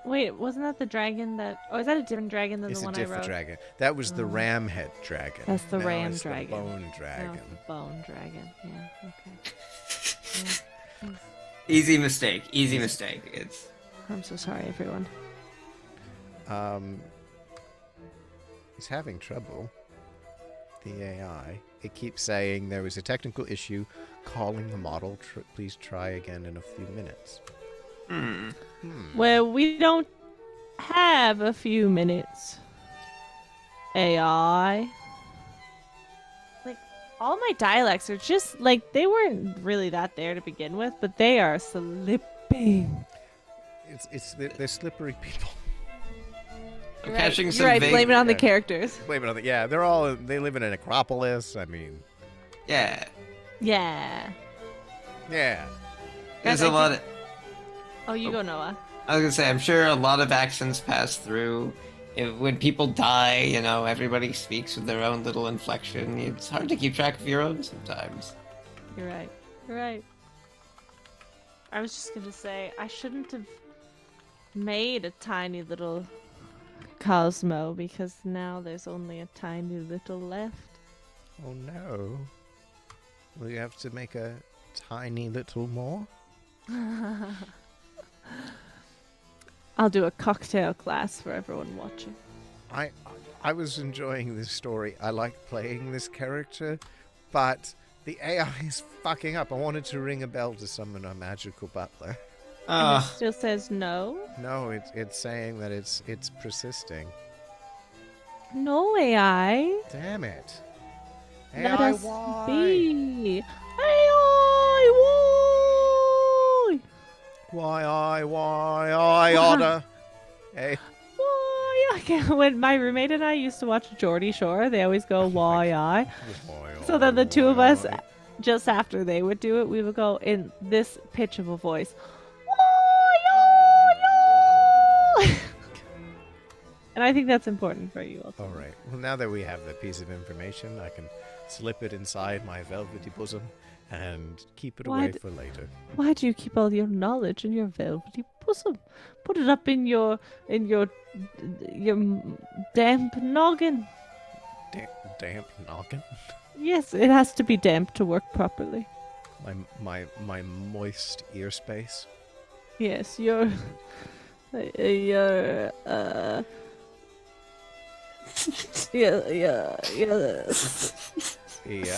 Wait, wasn't that the dragon that... Oh, is that a different dragon than It's the a one I different wrote? dragon. That was the ram head dragon. That's the Now ram it's dragon. The bone No, dragon. it's the bone dragon. Yeah, okay. Easy mistake. Easy mistake. It's I'm so sorry, everyone. He's having trouble. The AI. It keeps saying there was a technical issue. Calling the model. Please try again in a few minutes. Well, we don't have a few minutes. AI. Like, all my dialects are just, like, they weren't really that there to begin with, but they are slipping. They're slippery people. I'm catching some You're right, vague. blame it on the yeah. characters. Blame it on they live in an acropolis. I mean, Yeah. Yeah. yeah. There's I a lot think- of. Oh, you go, Noah. I was gonna say, I'm sure a lot of accents pass through. When people die, you know, everybody speaks with their own little inflection. It's hard to keep track of your own sometimes. You're right. You're right. I was just gonna say, I shouldn't have made a tiny little Cosmo because now there's only a tiny little left. Oh no. Will you have to make a tiny little more? I'll do a cocktail class for everyone watching. I was enjoying this story. I like playing this character, but the AI is fucking up. I wanted to ring a bell to summon a magical butler. And it still says no. No, it's saying that it's persisting. No AI. Damn it. Let AI, us why? be. AI, why? Why I oughta. Hey. Why? I can't. When my roommate and I used to watch Geordie Shore, they always go, why I? So then the two of us, just after they would do it, we would go in this pitch of a voice. And I think that's important for you also. All right. Well, now that we have that piece of information, I can slip it inside my velvety bosom and keep it away for later. Why do you keep all your knowledge in your velvety bosom? Put it up in your damp noggin. Damp noggin? Yes, it has to be damp to work properly. My moist ear space. Yes, your yeah, Yeah.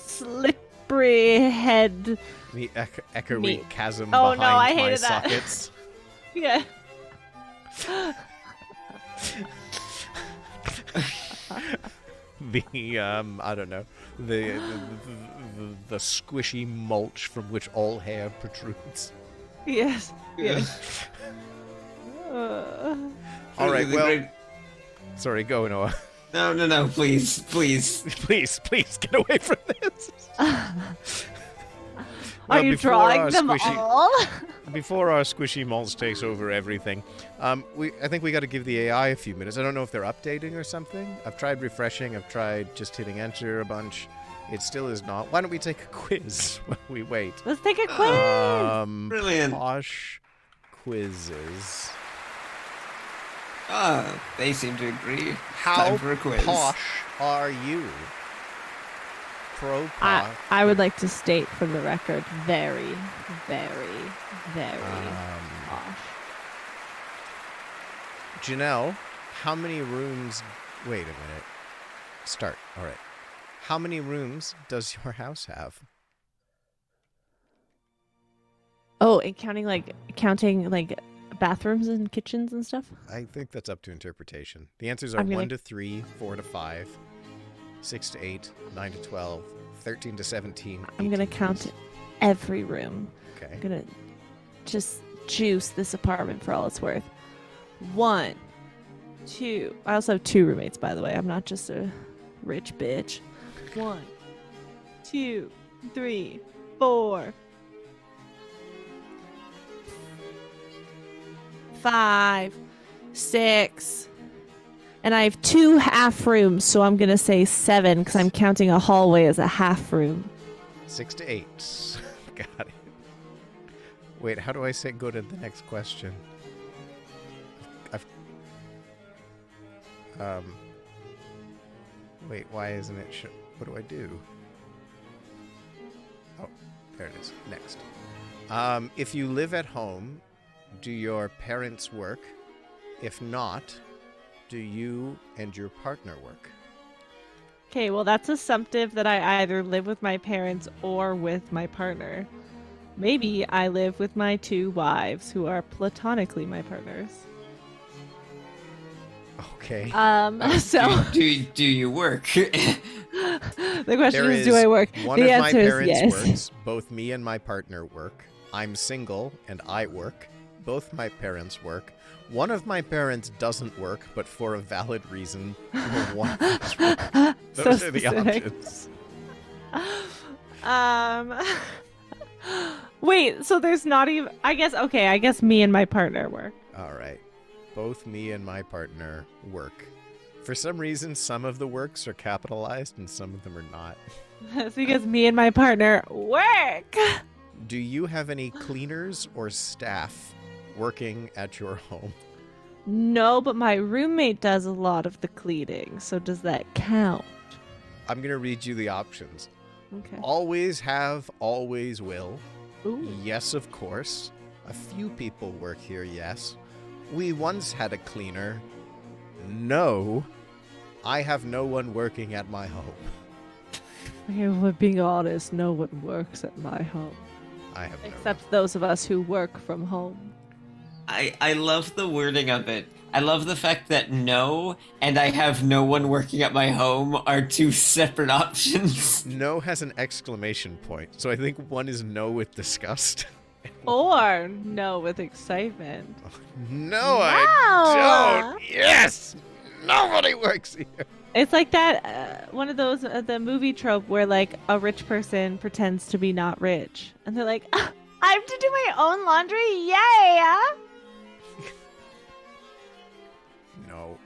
slippery head. The echoey Me. chasm Oh, no, behind I my hated that. sockets. Yeah. The I don't know, the squishy mulch from which all hair protrudes. Yes. Yes. All right, The well, great- sorry, go Noah. No, please. Please get away from this. Are you before drawing our them squishy- all? Before our squishy mulch takes over everything, I think we got to give the AI a few minutes. I don't know if they're updating or something. I've tried refreshing. I've tried just hitting enter a bunch. It still is not. Why don't we take a quiz while we wait? Let's take a quiz. Brilliant. Posh quizzes. Ah, they seem to agree. How Time for a quiz. posh are you? Pro posh. I would like to state from the record, very, very, very posh. Janelle, how many rooms? Wait a minute. Start. All right. How many rooms does your house have? Oh, and counting like bathrooms and kitchens and stuff. I think that's up to interpretation. The answers are I'm gonna- 1 to 3, 4 to 5, 6 to 8, 9 to 12, 13 to 17. I'm gonna 18 count every room. Okay. I'm gonna just juice this apartment for all it's worth. 1, 2. I also have 2 roommates, by the way. I'm not just a rich bitch. 1, 2, 3, 4, 5, 6. And I have 2 half rooms, so I'm gonna say 7 because I'm counting a hallway as a half room. 6 to 8. Got it. Wait, how do I say go to the next question? Wait, why isn't it what do I do? Oh, there it is. Next. If you live at home, do your parents work? If not, do you and your partner work? Okay, well, that's assumptive that I either live with my parents or with my partner. Maybe I live with my 2 wives who are platonically my partners. Okay. So Do you work? the question There is, do I work? One The of my answer is parents yes. works. Both me and my partner work. I'm single and I work. Both my parents work. One of my parents doesn't work, but for a valid reason. One of us works. So Those are the specific. options. Wait, so there's not even, I guess me and my partner work. All right. Both me and my partner work. For some reason, some of the works are capitalized and some of them are not. That's because me and my partner work. Do you have any cleaners or staff working at your home? No, but my roommate does a lot of the cleaning, so does that count? I'm going to read you the options. Okay. Always have, always will. Ooh. Yes, of course. A few people work here, yes. We once had a cleaner. No. I have no one working at my home. Okay, well, being honest, no one works at my home. I have no Except those of us who work from home. I love the wording of it. I love the fact that no and I have no one working at my home are 2 separate options. No has an exclamation point, so I think one is no with disgust. Or no with excitement. No, I don't. Yes! Nobody works here. It's like that, one of those, the movie trope where like a rich person pretends to be not rich. And they're like, "Ah, I have to do my own laundry? Yay! No.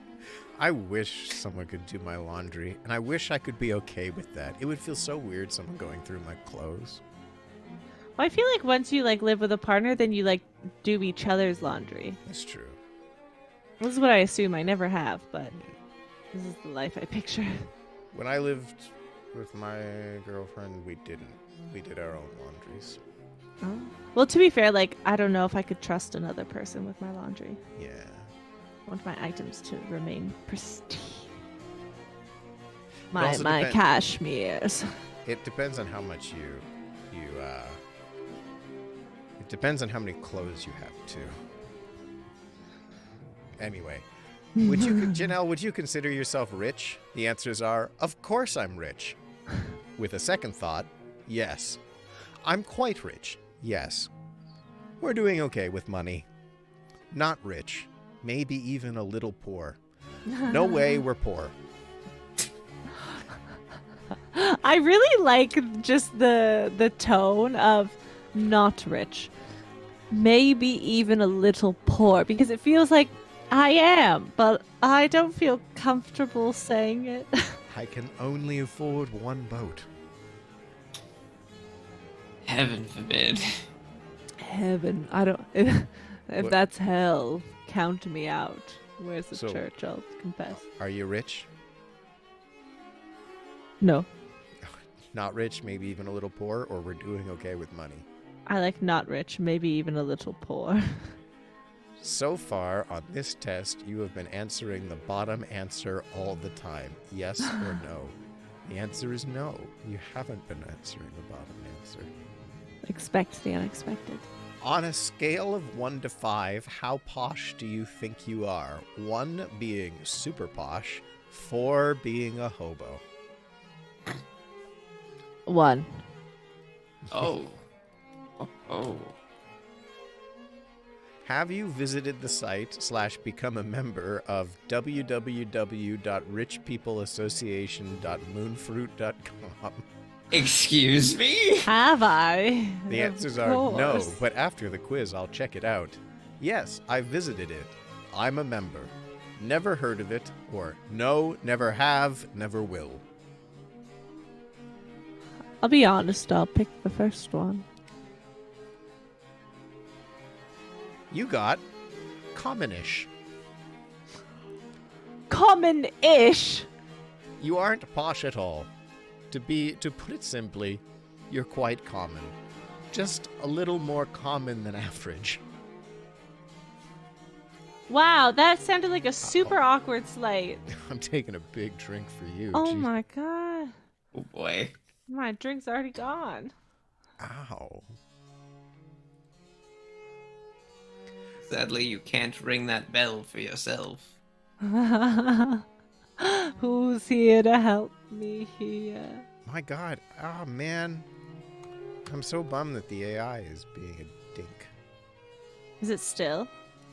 I wish someone could do my laundry, and I wish I could be okay with that. It would feel so weird someone going through my clothes. Well, I feel like once you like live with a partner, then you like do each other's laundry. That's true. This is what I assume. I never have, but this is the life I picture. When I lived with my girlfriend, we didn't. We did our own laundries. Oh. Well, to be fair, like, I don't know if I could trust another person with my laundry. Yeah. I want my items to remain pristine. also My depen- cashmeres. It depends on how much you it depends on how many clothes you have too. Anyway, Janelle, would you consider yourself rich? The answers are, of course I'm rich. With a second thought, yes. I'm quite rich. Yes. We're doing okay with money. Not rich. Maybe even a little poor. No way we're poor. I really like just the tone of not rich. Maybe even a little poor, because it feels like I am, but I don't feel comfortable saying it. I can only afford one boat. Heaven forbid. Heaven, I don't. If What- that's hell, count me out. Where's the So- church? I'll confess. Are you rich? No, Not rich, maybe even a little poor, or we're doing okay with money? I like not rich, maybe even a little poor. So far on this test, you have been answering the bottom answer all the time. Yes or no? The answer is no. You haven't been answering the bottom answer. Expect the unexpected. On a scale of 1 to 5, how posh do you think you are? 1 being super posh, 4 being a hobo. 1. Oh. Oh. Have you visited the site / become a member of www.richpeopleassociation.moonfruit.com? Excuse me? Have I? The Of answers are no, course. but after the quiz, I'll check it out. Yes, I visited it. I'm a member. Never heard of it, or no, never have, never will. I'll be honest, I'll pick the first one. You got commonish. Common-ish. You aren't posh at all. To put it simply, you're quite common. Just a little more common than average. Wow, that sounded like a super awkward slate. I'm taking a big drink for you. Oh Jeez. my god. Oh boy. My drink's already gone. Ow. Sadly, you can't ring that bell for yourself. Who's here to help me here? My god. Oh, man. I'm so bummed that the AI is being a dink. Is it still?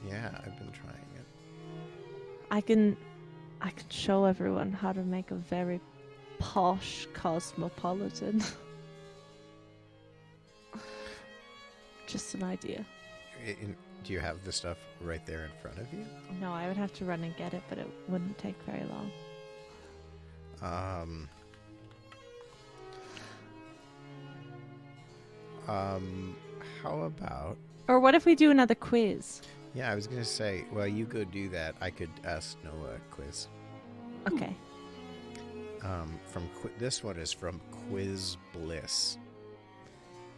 Yeah, I've been trying it. I can show everyone how to make a very posh cosmopolitan. Just an idea. Do you have the stuff right there in front of you? No, I would have to run and get it, but it wouldn't take very long. How about... Or what if we do another quiz? Yeah, I was going to say, well, you go do that. I could ask Noah a quiz. Okay. This one is from Quiz Bliss.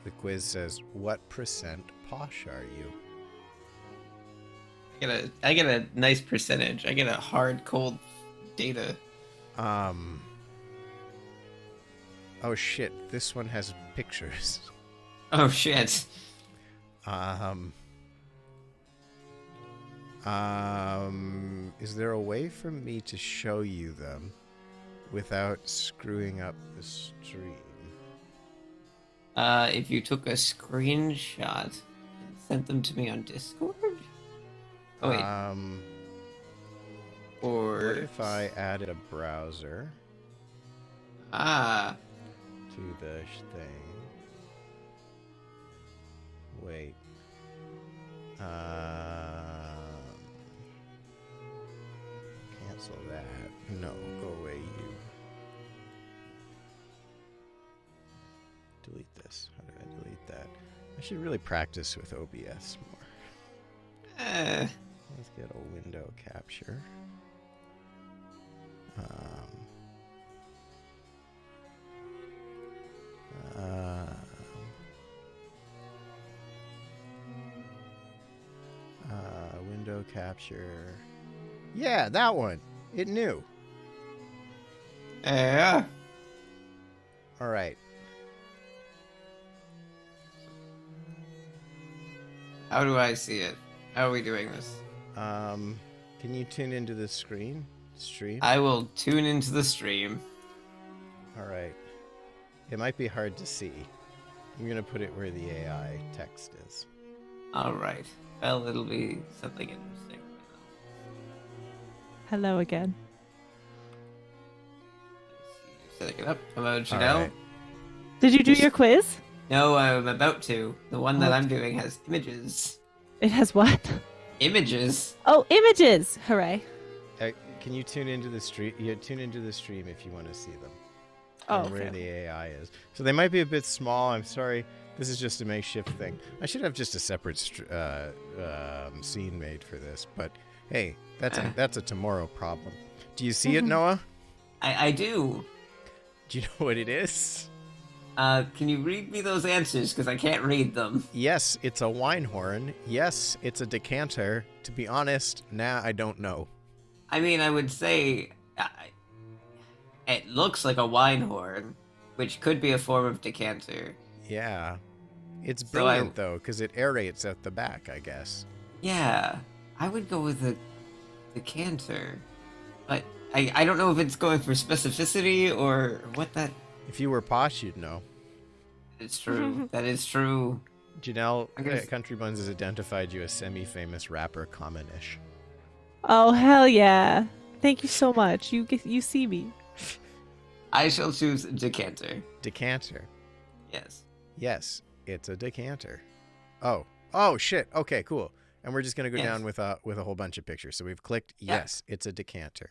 The quiz says, what % posh are you? I get a nice percentage. I get a hard, cold data. Oh shit, this one has pictures. Oh shit. Is there a way for me to show you them without screwing up the stream? If you took a screenshot and sent them to me on Discord? Oh wait. Or What if I added a browser Ah, to the thing? Wait. Cancel that. No, go away, you. Delete this. How do I delete that? I should really practice with OBS more. Let's get a window capture. Window capture. Yeah, that one. It knew. Yeah. All right. How do I see it? How are we doing this? Can you tune into the stream? I will tune into the stream. All right. It might be hard to see. I'm gonna put it where the AI text is. All right. Well, it'll be something interesting. Hello again. Setting it up. Hello, All Janelle. right. Did you do your quiz? No, I'm about to. The one that Oh. I'm doing has images. It has what? Images? Oh, images! Hooray. Can you tune into the stream? Yeah, tune into the stream if you want to see them. Oh, And where okay. the AI is. So they might be a bit small. I'm sorry. This is just a makeshift thing. I should have just a separate scene made for this. But hey, that's a tomorrow problem. Do you see it, Noah? I do. Do you know what it is? Can you read me those answers? Because I can't read them. Yes, it's a wine horn. Yes, it's a decanter. To be honest, I don't know. I mean, I would say it looks like a wine horn, which could be a form of decanter. Yeah. It's So brilliant, though, because it aerates at the back, I guess. Yeah, I would go with the decanter. But I don't know if it's going for specificity or what that... If you were posh, you'd know. It's true. That is true. Janelle, I guess- Country Buns has identified you as semi-famous rapper Commonish. Oh, hell yeah. Thank you so much. You see me. I shall choose decanter. Decanter. Yes. Yes, it's a decanter. Oh shit. Okay, cool. And we're just gonna go Yes. down with a whole bunch of pictures. So we've clicked yes, it's a decanter.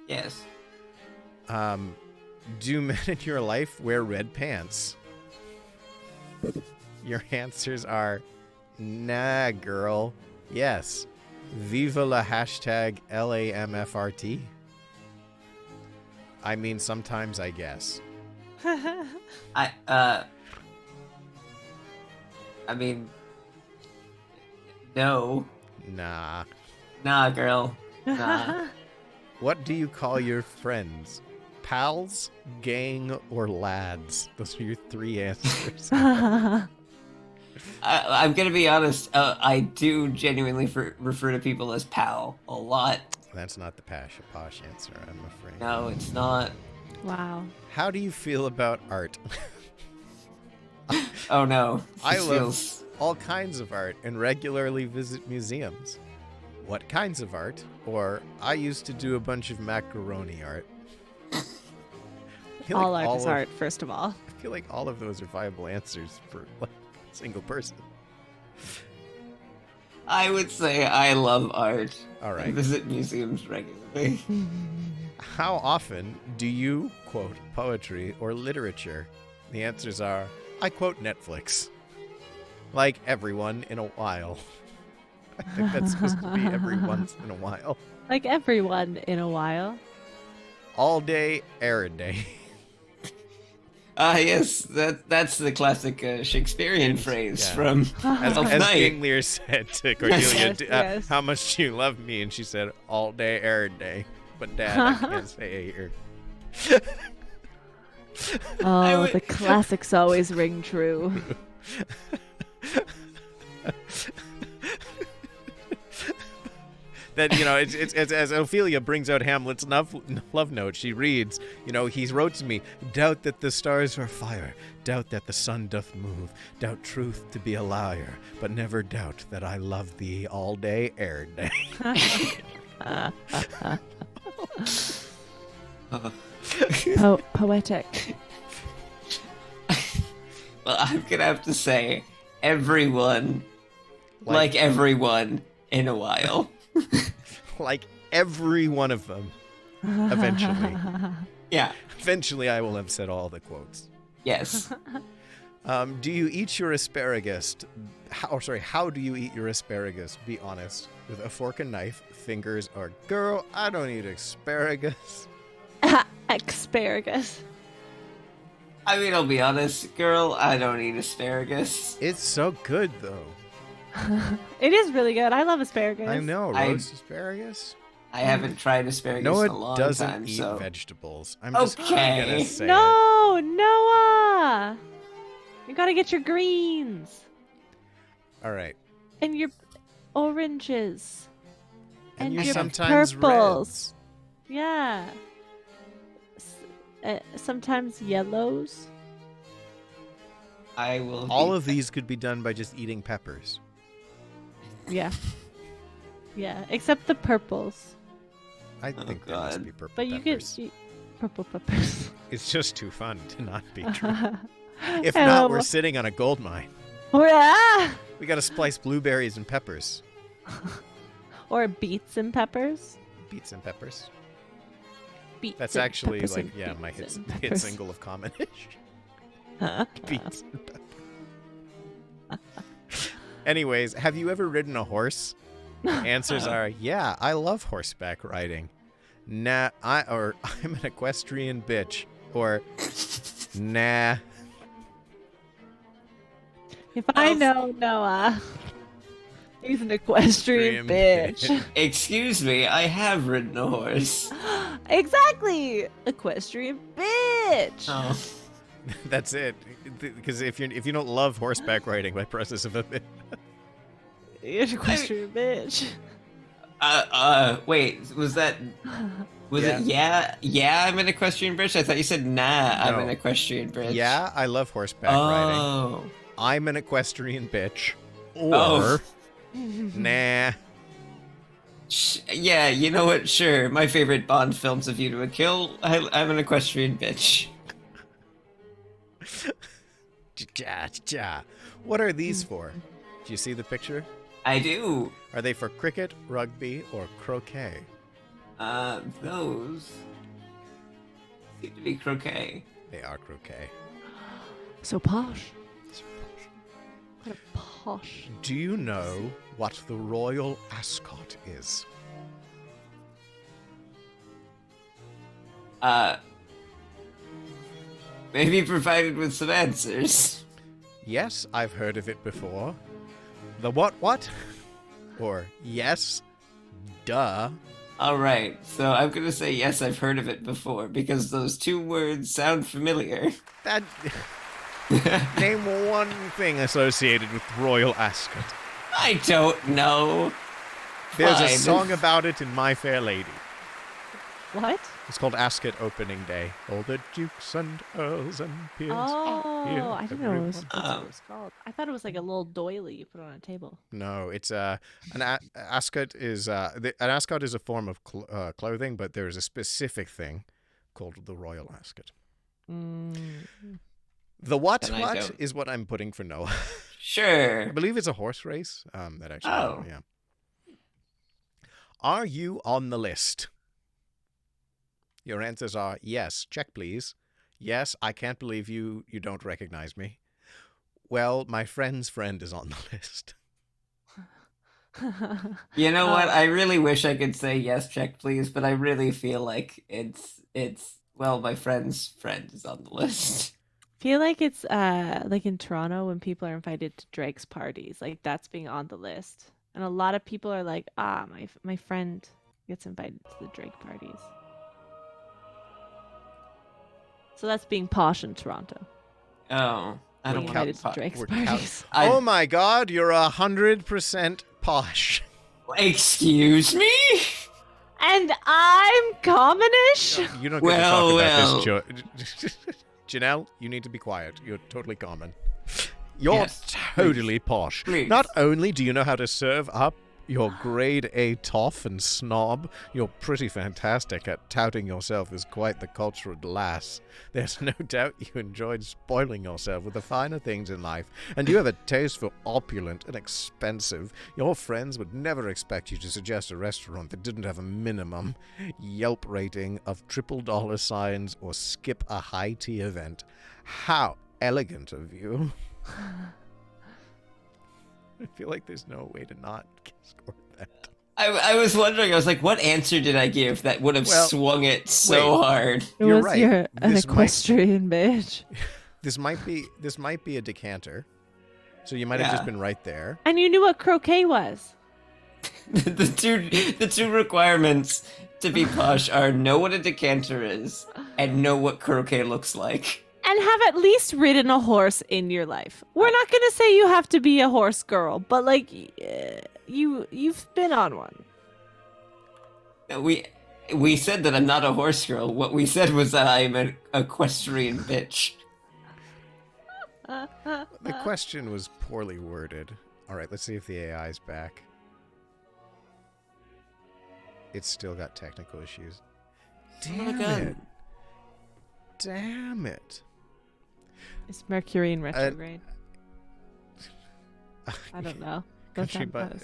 Yes. Do men in your life wear red pants? Your answers are nah, girl. Yes. Viva la hashtag LAMFRT. I mean, sometimes I guess. I mean, no. Nah. Nah, girl. Nah. What do you call your friends? Pals, gang, or lads? Those are your three answers. I'm gonna be honest. I do genuinely refer to people as pal a lot. That's not the posh answer, I'm afraid. No, it's not. Wow. How do you feel about art? Oh no. I This love feels- all kinds of art and regularly visit museums. What kinds of art? Or I used to do a bunch of macaroni art. I feel All like art is of- art, first of all. I feel like all of those are viable answers for like a single person. I would say I love art. All I right. visit museums regularly. How often do you quote poetry or literature? The answers are, I quote Netflix. Like everyone in a while. I think that's supposed to be every once in a while. Like everyone in a while. All day, every day. Yes, that's the classic Shakespearean phrase Yeah. from As, Elf as Night. King Lear said to Cordelia, Yes, yes. how much do you love me? And she said, all day, every day. But Dad, I can't say it here. Oh, would- the classics always ring true. That, it's as Ophelia brings out Hamlet's love note, she reads, he wrote to me, doubt that the stars are fire, doubt that the sun doth move, doubt truth to be a liar, but never doubt that I love thee all day, ere day. Poetic. Well, I'm gonna have to say, everyone, like everyone in a while. Like every one of them, eventually. Yeah. Eventually I will have said all the quotes. Yes. Do you eat your asparagus? How do you eat your asparagus? Be honest. With a fork and knife, fingers, or girl, I don't eat asparagus. Asparagus. I mean, I'll be honest, girl, I don't eat asparagus. It's so good, though. It is really good. I love asparagus. I know, I- roast asparagus. I haven't tried asparagus in a Noah long doesn't time, eat so... vegetables. I'm just gonna Okay. say it. No, Noah! You gotta get your greens All right. and your oranges And your sometimes purples. Yeah. Sometimes yellows. I will... All eat of these could be done by just eating peppers. Yeah. Yeah, except the purples. I think there must God. be purple But you peppers. could eat purple peppers. It's just too fun to not be true. If And not, I'm- we're sitting on a gold mine. Yeah! We gotta splice blueberries and peppers. Or beets and peppers. Beets and peppers. Beets That's and actually peppers like, and yeah, my beets hit and hit peppers. single of common-ish. Beets and peppers. Anyways, have you ever ridden a horse? Answers are, yeah, I love horseback riding. Nah, I'm an equestrian bitch. Or, nah. If I know Noah, he's an equestrian bitch. Excuse me, I have ridden a horse. Exactly! Equestrian bitch! Oh. That's it. Because if you don't love horseback riding by process of a bit, You're an equestrian bitch. Wait, was it yeah, I'm an equestrian bitch? I thought you said nah, I'm No. an equestrian bitch. yeah, I love horseback riding. Oh. I'm an equestrian bitch. Or, Oh. nah. Yeah, you know what? Sure. My favorite Bond films, A View to a Kill, I'm an equestrian bitch. Ja. What are these for? Do you see the picture? I do. Are they for cricket, rugby, or croquet? Those seem to be croquet. They are croquet. So posh. What a posh. Do you know what the royal ascot is? Maybe provided with some answers. Yes, I've heard of it before. The what? Or yes, duh. Alright, so I'm gonna say yes, I've heard of it before, because those two words sound familiar. That name one thing associated with royal ascot. I don't know. There's a Fine. song about it in My Fair Lady. What? It's called Ascot Opening Day. All the dukes and earls and peers. Oh, here, I didn't know it was, everyone. that's what it was called. I thought it was like a little doily you put on a table. No, it's an ascot is an ascot is a form of clothing, but there's a specific thing called the royal ascot. The what And I what don't. is what I'm putting for Noah. I Sure. believe it's a horse race. That actually. Oh. Yeah. Are you on the list? Your answers are yes. Check, please. Yes, I can't believe you don't recognize me. Well, my friend's friend is on the list. You know what? I really wish I could say yes, check please, but I really feel like it's well, my friend's friend is on the list. Feel like it's like in Toronto when people are invited to Drake's parties, like that's being on the list, and a lot of people are like, my friend gets invited to the Drake parties, so that's being posh in Toronto. Oh, I don't Being want invited to to. Drake's we're parties. Oh my God, you're 100% posh. Excuse me? And I'm commonish. You don't get Well, to talk about this, Janelle, you need to be quiet. You're totally common. You're Yes, totally posh. Please. Not only do you know how to serve up your grade A toff and snob, you're pretty fantastic at touting yourself as quite the cultural lass. There's no doubt you enjoyed spoiling yourself with the finer things in life, and you have a taste for opulent and expensive. Your friends would never expect you to suggest a restaurant that didn't have a minimum Yelp rating of $triple signs or skip a high tea event. How elegant of you. I feel like there's no way to not score that. I was wondering. I was like, what answer did I give that would have Well, swung it so wait. hard? It You're was right. your an This might- equestrian bitch. This might be a decanter. So you might have just Yeah. been right there. And you knew what croquet was. The two requirements to be posh are know what a decanter is and know what croquet looks like. And have at least ridden a horse in your life. We're not gonna say you have to be a horse girl, but like you've been on one. We said that I'm not a horse girl. What we said was that I'm an equestrian bitch. The question was poorly worded. All right, let's see if the AI's back. It's still got technical issues. Damn it. Damn it. It's Mercury in retrograde. I don't know. Country Bun,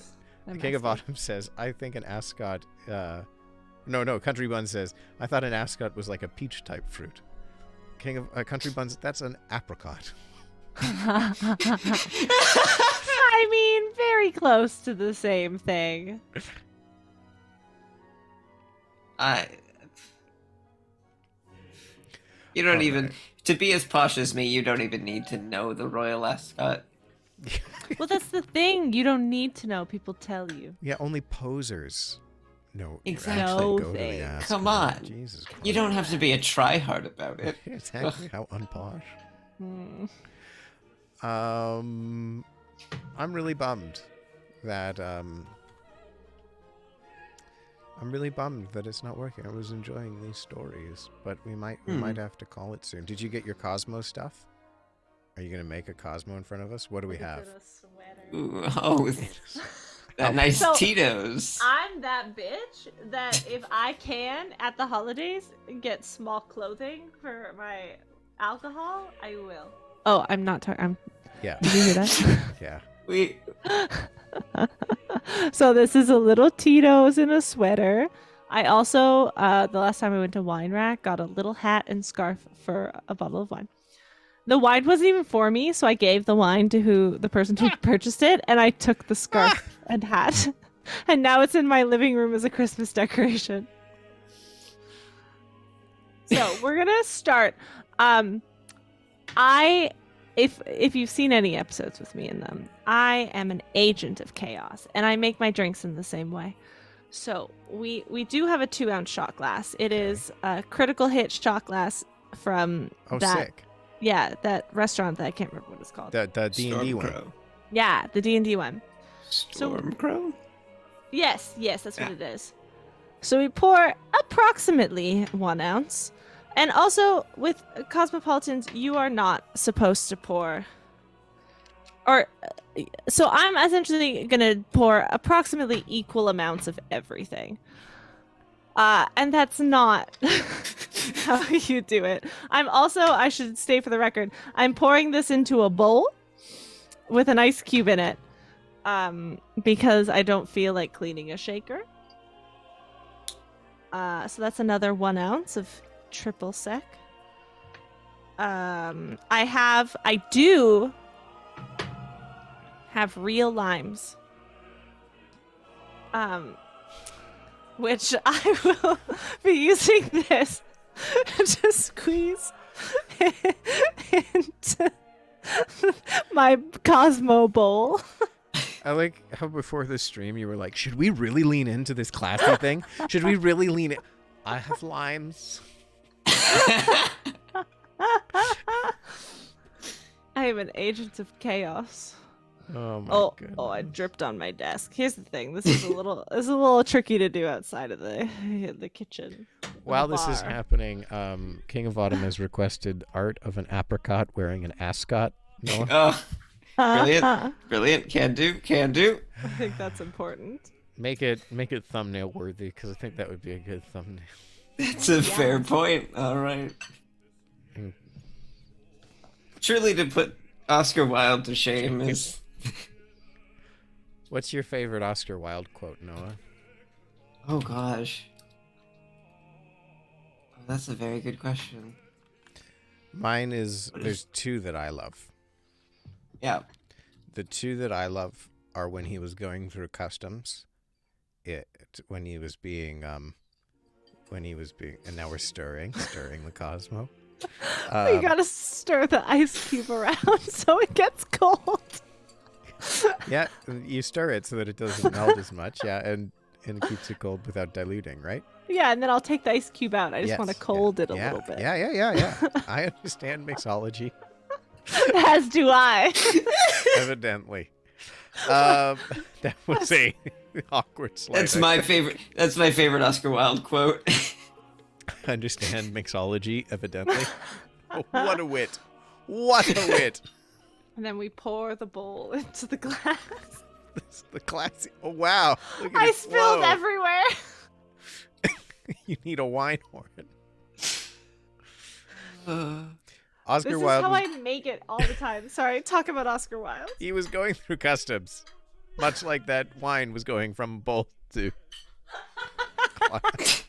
King of Autumn says, I think an ascot. No, Country Bun says, I thought an ascot was like a peach type fruit. King of Country Buns, that's an apricot. I mean, very close to the same thing. You don't All even right. to be as posh as me. You don't even need to know the royal ascot. Well, that's the thing. You don't need to know. People tell you. Yeah, only posers. No, Exactly. actually No go to the thanks. ascot. Come on. Jesus Christ. You don't have to be a tryhard about it. Exactly. How unposh. Hmm. I'm really bummed that it's not working. I was enjoying these stories, but we might have to call it soon. Did you get your Cosmo stuff? Are you gonna make a Cosmo in front of us? What do we have? Ooh, oh, that nice So- Tito's. I'm that bitch that if I can at the holidays get small clothing for my alcohol, I will. Oh, I'm not talking. Yeah. Did you hear that? Yeah. We So this is a little Tito's in a sweater. I also, the last time I went to Wine Rack, got a little hat and scarf for a bottle of wine. The wine wasn't even for me, so I gave the wine to the person who purchased it, and I took the scarf and hat, and now it's in my living room as a Christmas decoration. So we're gonna start. If you've seen any episodes with me in them, I am an agent of chaos, and I make my drinks in the same way. So we do have a 2-ounce shot glass. It is a critical hit shot glass from Oh, that. sick. Yeah, that restaurant that I can't remember what it's called. The D&D one. Stormcrow. Yeah, the D&D one. Stormcrow. Yes, that's what Yeah. it is. So we pour approximately 1 ounce. And also, with Cosmopolitans, you are not supposed to pour. So I'm essentially going to pour approximately equal amounts of everything. And that's not how you do it. I should state for the record, I'm pouring this into a bowl with an ice cube in it. Because I don't feel like cleaning a shaker. So that's another 1 ounce of triple sec. I do have real limes. Which I will be using this to squeeze into my Cosmo bowl. I like how before the stream you were like, should we really lean into this classy thing? Should we really lean in? I have limes. I am an agent of chaos. Oh my goodness. I dripped on my desk. Here's the thing. This is a little tricky to do outside of the kitchen. While the this is bar. happening, King of Autumn has requested art of an apricot wearing an ascot. Noah? Oh, brilliant. Can do. I think that's important. Make it thumbnail worthy, because I think that would be a good thumbnail. That's a fair point. All right. Mm. Truly, to put Oscar Wilde to shame is. What's your favorite Oscar Wilde quote, Noah? Oh gosh. Oh, that's a very good question. Mine is, there's two that I love. Yeah. The two that I love are when he was going through customs it when he was being and now we're stirring the Cosmo. You gotta stir the ice cube around so it gets cold. Yeah, you stir it so that it doesn't melt as much. Yeah, and it keeps it cold without diluting, right? Yeah, and then I'll take the ice cube out. I just Yes, want to cold it a yeah, little bit. Yeah. I understand mixology, As do I. evidently. That was a awkward slide. That's my favorite. That's my favorite Oscar Wilde quote. Understand mixology, evidently. Oh, what a wit! What a wit! And then we pour the bowl into the glass. This is the classy. Oh wow! Look at I it spilled flow. everywhere. You need a wine horn. Oscar This is Wilde. how Was, I make it all the time. Sorry, talk about Oscar Wilde. he was going through customs, much like that wine was going from bowl to. glass.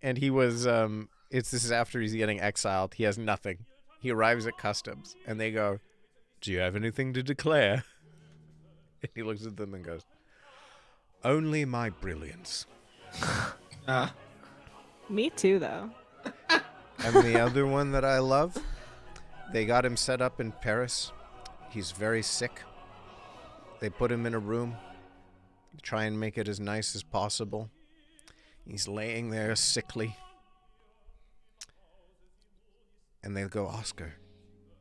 And he was. This is after he's getting exiled. He has nothing. He arrives at customs, and they go, "Do you have anything to declare?" And he looks at them and goes, "Only my brilliance." Me too, though. And the other one that I love, they got him set up in Paris. He's very sick. They put him in a room, try and make it as nice as possible. He's laying there sickly. And they go, "Oscar,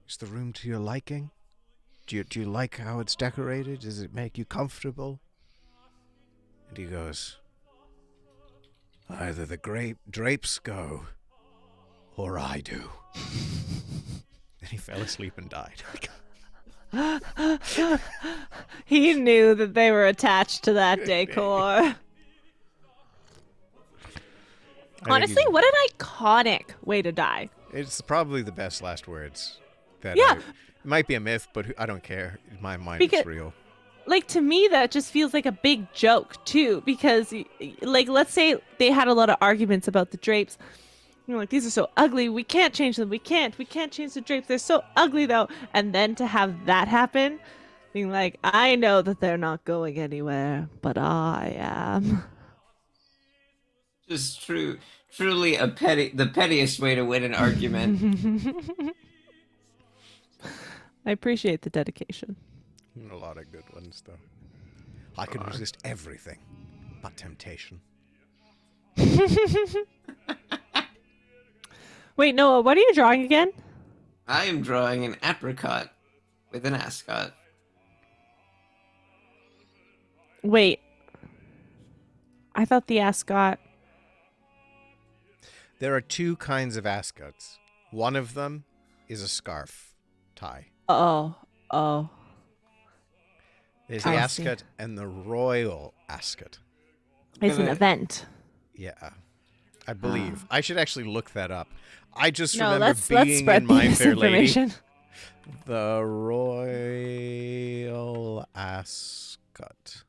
is the room to your liking? Do you like how it's decorated? Does it make you comfortable?" And he goes, "Either the drapes go, or I do." And he fell asleep and died. He knew that they were attached to that decor. Honestly, what an iconic way to die. It's probably the best last words. It might be a myth, but I don't care. In my mind, it's real. Like, to me, that just feels like a big joke, too, because, like, let's say they had a lot of arguments about the drapes. You know, like, these are so ugly. We can't change them. We can't change the drapes. They're so ugly, though. And then to have that happen, being like, I know that they're not going anywhere, but I am. Just truly the pettiest way to win an argument. I appreciate the dedication. A lot of good ones, though. I can resist everything but temptation. Wait, Noah, what are you drawing again? I am drawing an apricot with an ascot. Wait. I thought the ascot... There are two kinds of ascots. One of them is a scarf tie. Oh. There's the I see. ascot and the royal ascot. It's an event. Yeah, I believe. I should actually look that up. I just No, remember let's being spread in My this Fair Lady. information. The royal ascot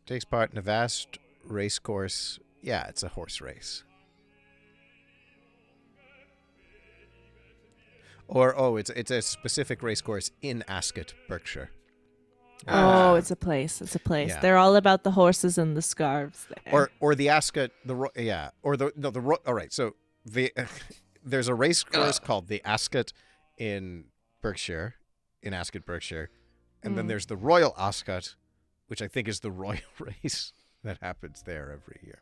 takes part in a vast race course. Yeah, it's a horse race. Or it's a specific race course in Ascot, Berkshire. Oh, it's a place. It's a place. Yeah. They're all about the horses and the scarves there. Or the Ascot, all right. So there's a race course called the Ascot in Berkshire, and then there's the Royal Ascot, which I think is the royal race that happens there every year.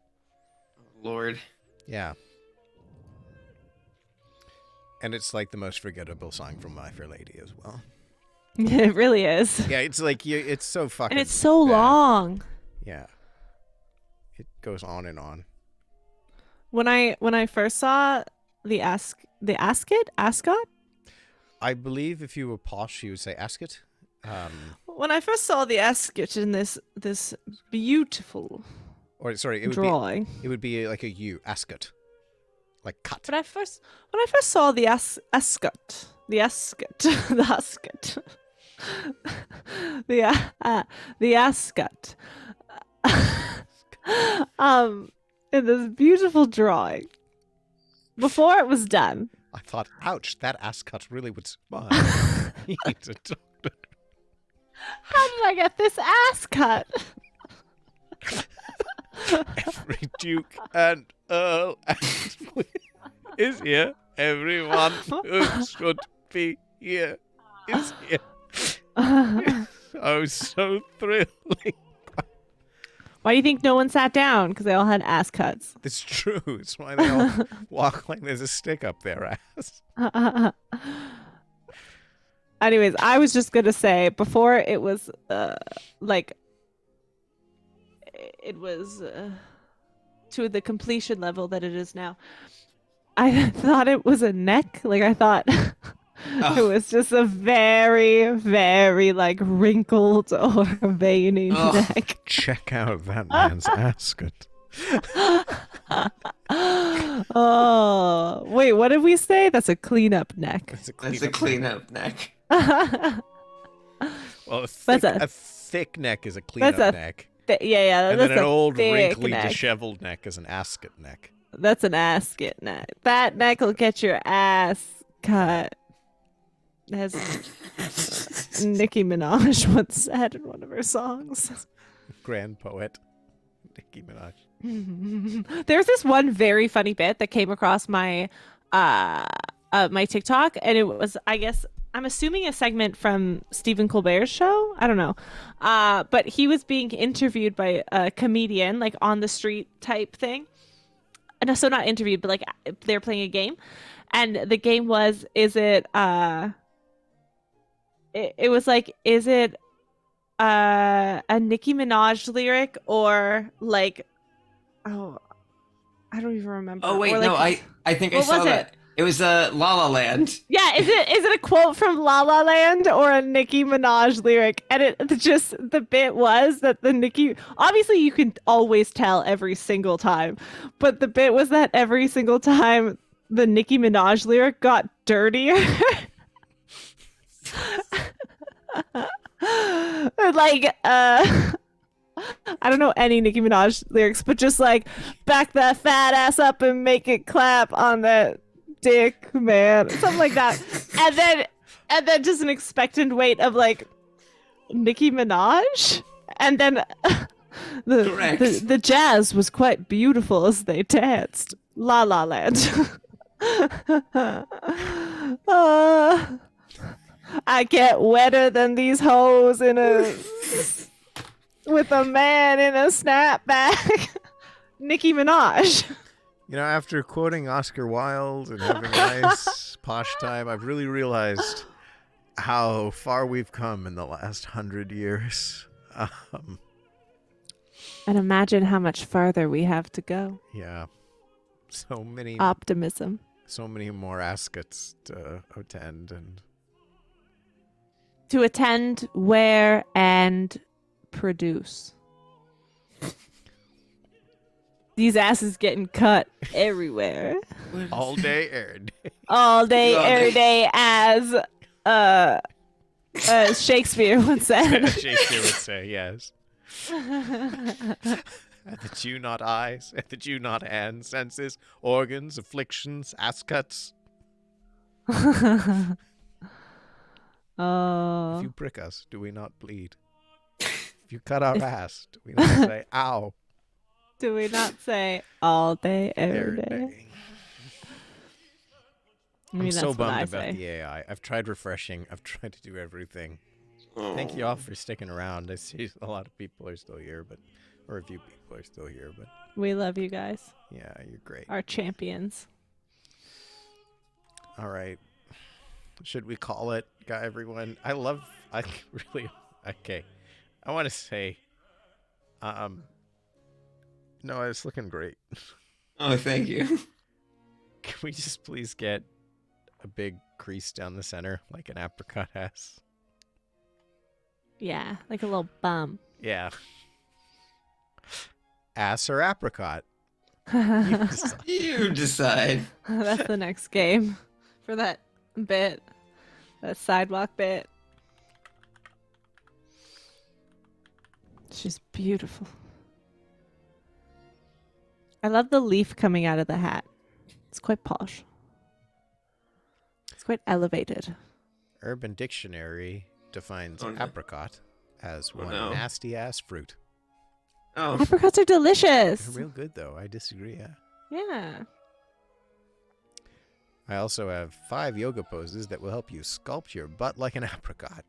Lord. Yeah. And it's like the most forgettable song from My Fair Lady as well. It really is. Yeah, it's like it's so fucking. And it's so bad. long. Yeah. It goes on and on. When I first saw the Ascot, I believe if you were posh, you would say Ascot. when I first saw the Ascot in this beautiful Or sorry, it would drawing. be it would be like a U, Ascot, like cut. But when I first saw the Ascot, the Ascot, in this beautiful drawing, before it was done. I thought, ouch, that Ascot really would smile. He needs a dog. How did I get this ass cut? Every duke and earl and queen is here. Everyone who should be here is here. Oh, so thrilling. Why do you think no one sat down? Because they all had ass cuts. It's true. It's why they all walk like there's a stick up their ass. Anyways, I was just gonna say before it was it was to the completion level that it is now. I thought it was a neck. Like I thought it was just a very, very like wrinkled or veiny neck. Check out that man's ascot. Oh, wait, what did we say? That's a cleanup neck. That's That's a cleanup neck. Well, a thick neck is a cleanup neck. Yeah, And that's then an a old, thick wrinkly, neck. disheveled neck is an ascot neck. That's an ascot neck. That neck will get your ass cut. As Nicki Minaj once said in one of her songs. Grand poet, Nicki Minaj. There's this one very funny bit that came across my my TikTok, and it was, I guess, I'm assuming a segment from Stephen Colbert's show. I don't know. But he was being interviewed by a comedian, like on the street type thing. No, so not interviewed, but like they're playing a game. And the game was, it was like, is it a Nicki Minaj lyric or like, oh, I don't even remember. Oh wait, or like, no, I think I what saw was that. It was La La Land. Yeah, is it a quote from La La Land or a Nicki Minaj lyric? And it just, the bit was that the Nicki, obviously you can always tell every single time, but the bit was that every single time the Nicki Minaj lyric got dirtier. Like, I don't know any Nicki Minaj lyrics, but just like, back that fat ass up and make it clap on that dick, man, something like that. And then just an expectant wait of like Nicki Minaj, and then the jazz was quite beautiful as they danced. La La Land. I get wetter than these hoes with a man in a snapback. Nicki Minaj. You know, after quoting Oscar Wilde and having a nice posh time, I've really realized how far we've come in the last 100 years. And imagine how much farther we have to go. Yeah. So many Optimism. So many more ascots to attend and to attend, wear, and produce. These asses getting cut everywhere. all day, every day. All day, every day, as Shakespeare would say. Shakespeare would say, yes. That you not eyes, that you not hands, senses, organs, afflictions, ascots. If you prick us, do we not bleed? If you cut our ass, do we not say, ow? Do we not say all day, every day? I mean, I'm so that's what I bummed about say. the AI. I've tried refreshing. I've tried to do everything. Thank you all for sticking around. I see a lot of people are still here, or a few people are still here, but We love you guys. yeah, you're great. Our champions. All right. Should we call it, everyone? I really, okay. I want to say, no, it's looking great. Oh, thank you. Can we just please get a big crease down the center like an apricot has? Yeah, like a little bum. Yeah. Ass or apricot? You decide. That's the next game for that bit. That sidewalk bit. She's beautiful. I love the leaf coming out of the hat. It's quite posh. It's quite elevated. Urban Dictionary defines Oh, no. apricot as Oh, one no. nasty-ass fruit. Oh, Apricots are delicious. They're real good, though. I disagree, yeah. Yeah. I also have 5 yoga poses that will help you sculpt your butt like an apricot.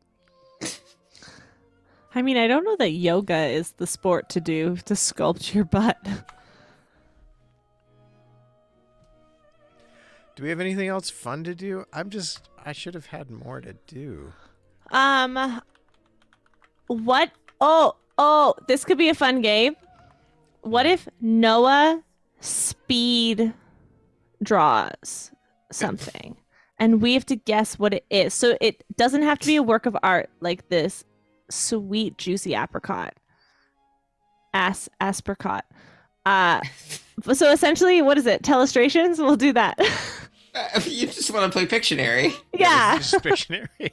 I mean, I don't know that yoga is the sport to do to sculpt your butt. Do we have anything else fun to do? I should have had more to do. What? Oh, this could be a fun game. What if Noah speed draws something and we have to guess what it is? So it doesn't have to be a work of art like this sweet, juicy apricot. Apricot. So essentially, what is it? Telestrations? We'll do that. you just want to play Pictionary. Yeah. This is Pictionary.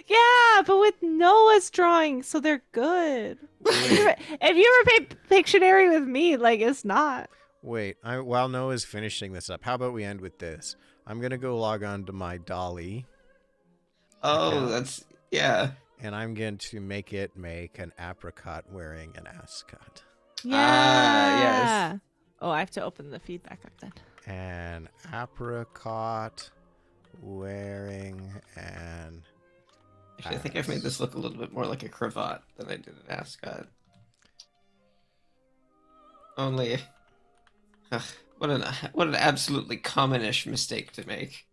Yeah, but with Noah's drawing, so they're good. If you ever play Pictionary with me, like, it's not. Wait, while Noah's finishing this up, how about we end with this? I'm going to go log on to my Dolly, Oh, that's yeah. and I'm going to make it make an apricot wearing an ascot. Yeah. yes. Oh, I have to open the feedback up then. An apricot wearing an... Actually, I think I've made this look a little bit more like a cravat than I did an ascot. Only, what an absolutely commonish mistake to make.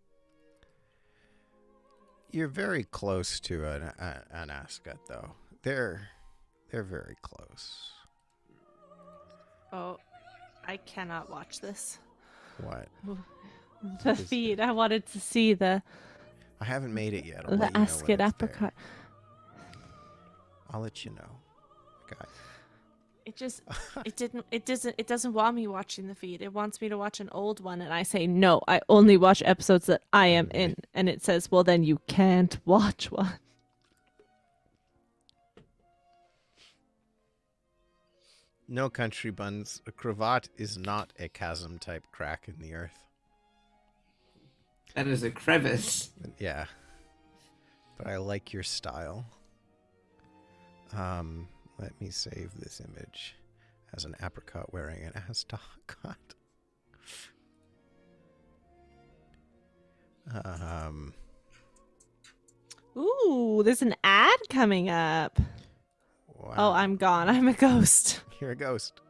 You're very close to an ascot, though. They're very close. Oh, I cannot watch this. What? The feed. I wanted to see the I haven't made it yet. I'll let the you know when ascot it's apricot. there. I'll let you know. God. It doesn't want me watching the feed. It wants me to watch an old one, and I say no. I only watch episodes that I am in, and it says, well, then you can't watch one. No, country buns. A cravat is not a chasm-type crack in the earth. That is a crevice. Yeah. But I like your style. Let me save this image as an apricot wearing an ascot. Ooh, there's an ad coming up. Wow. Oh, I'm gone. I'm a ghost. You're a ghost.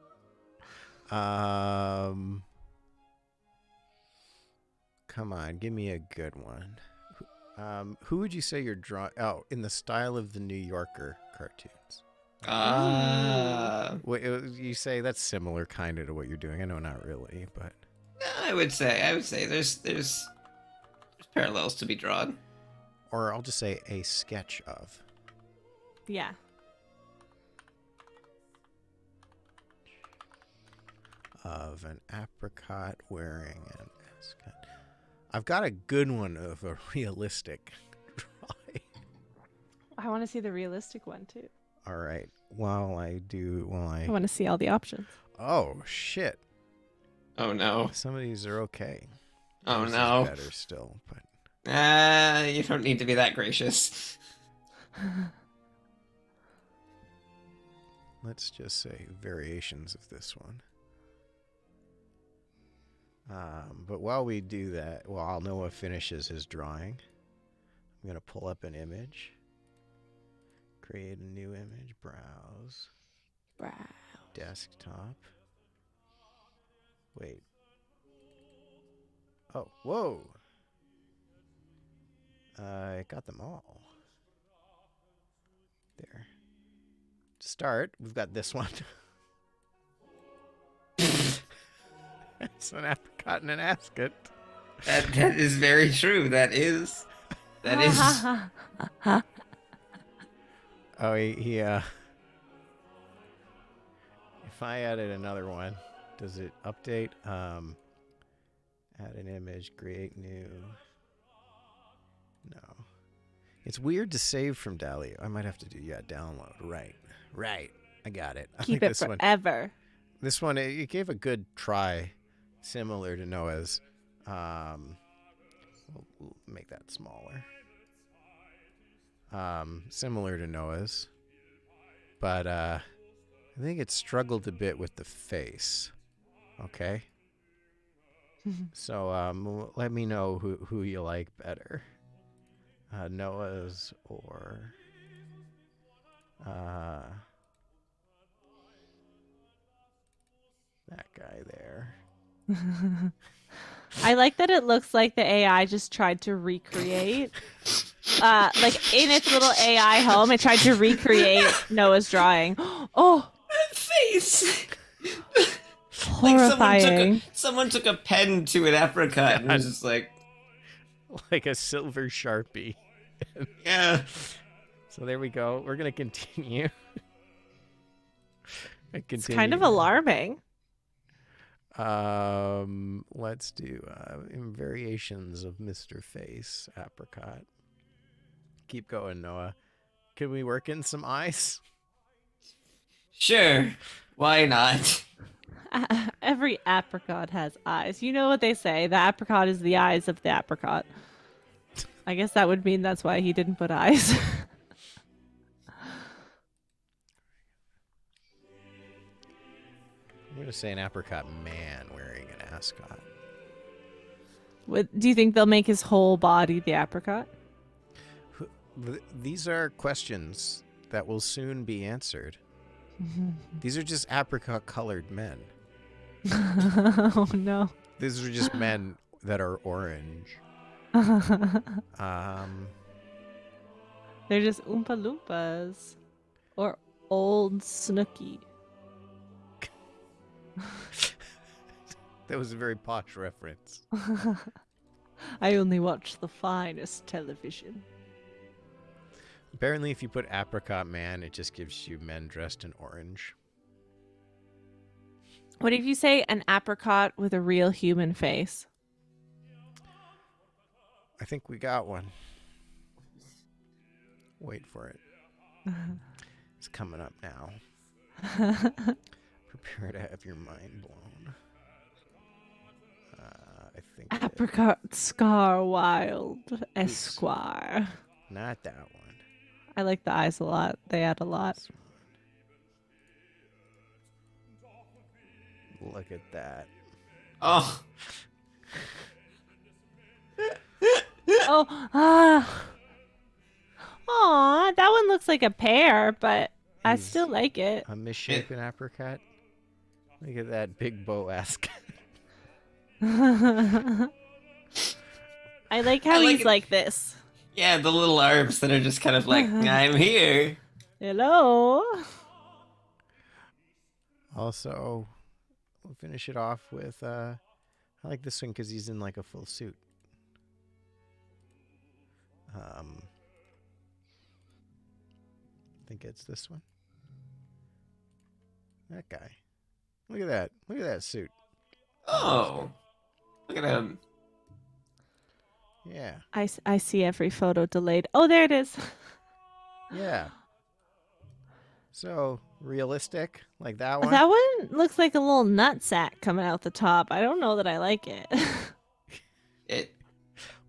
Come on, give me a good one. Who would you say you're drawing? Oh, in the style of the New Yorker cartoons. What you say that's similar kind of to what you're doing. I know not really, but I would say there's parallels to be drawn. or I'll just say a sketch of. Yeah. Of an apricot wearing an ascot. I've got a good one of a realistic drawing. I want to see the realistic one too. All right. I want to see all the options. Oh shit! Oh no. Some of these are okay. Oh Yours is no. better still, but You don't need to be that gracious. let's just say variations of this one. But while we do that, while Noah finishes his drawing, I'm going to pull up an image, create a new image, browse, desktop. Wait. Oh, whoa. I got them all. There. To start, we've got this one. It's an apricot and an ascot. That is very true. That is. Oh, he if I added another one, does it update? Add an image, create new. No. It's weird to save from Dali. I might have to do, download. Right. I got it. I Keep like it this one. forever. This one, it gave a good try, similar to Noah's. We'll make that smaller. similar to Noah's, but I think it struggled a bit with the face. Okay. So let me know who you like better, Noah's or that guy there. I like that it looks like the AI just tried to recreate, like in its little AI home, it tried to recreate Noah's drawing. Oh, That face! horrifying. Someone took a pen to an apricot and was just like, Like a silver Sharpie. yeah. So there we go. We're going to continue. It's kind of alarming. Let's do variations of Mr. Face apricot. Keep going, Noah. Can we work in some eyes? Sure. Why not? Every apricot has eyes. You know what they say, the apricot is the eyes of the apricot. I guess that would mean that's why he didn't put eyes. I'm going to say an apricot man wearing an ascot. Do you think they'll make his whole body the apricot? These are questions that will soon be answered. These are just apricot colored men. Oh no. These are just men that are orange. They're just Oompa Loompas. Or old Snooky. That was a very posh reference. I only watch the finest television. Apparently, if you put apricot man, it just gives you men dressed in orange. What if you say an apricot with a real human face? I think we got one. Wait for it. It's coming up now. Prepare to have your mind blown. I think Apricot Scar Wild Esquire. not that one. I like the eyes a lot. They add a lot. This one. Look at that. Oh. Oh, aw, that one looks like a pear, but I He's still like it. A misshapen apricot. Look at that big bow ascot. I like how I like he's it. like this. Yeah, the little arms that are just kind of like, I'm here. Hello. Also, we'll finish it off with, I like this one because he's in like a full suit. I think it's this one. That guy. Look at that. Look at that suit. Oh. Look at him. Yeah. I see every photo delayed. Oh, there it is. Yeah. So, realistic, like that one? That one looks like a little nutsack coming out the top. I don't know that I like it.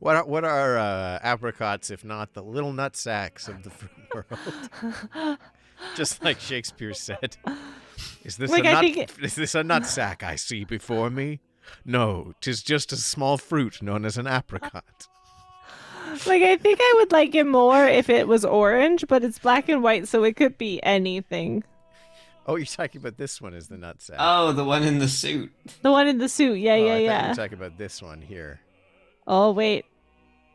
What are apricots if not the little nutsacks of the fruit world? Just like Shakespeare said. Is this Like, is this a nutsack I see before me? No, 'tis just a small fruit known as an apricot. Like, I think I would like it more if it was orange, but it's black and white, so it could be anything. Oh, you're talking about this one as the nutsack. Oh, the one in the suit. The one in the suit, yeah, I thought yeah, you yeah. were talking about this one here. Oh, wait.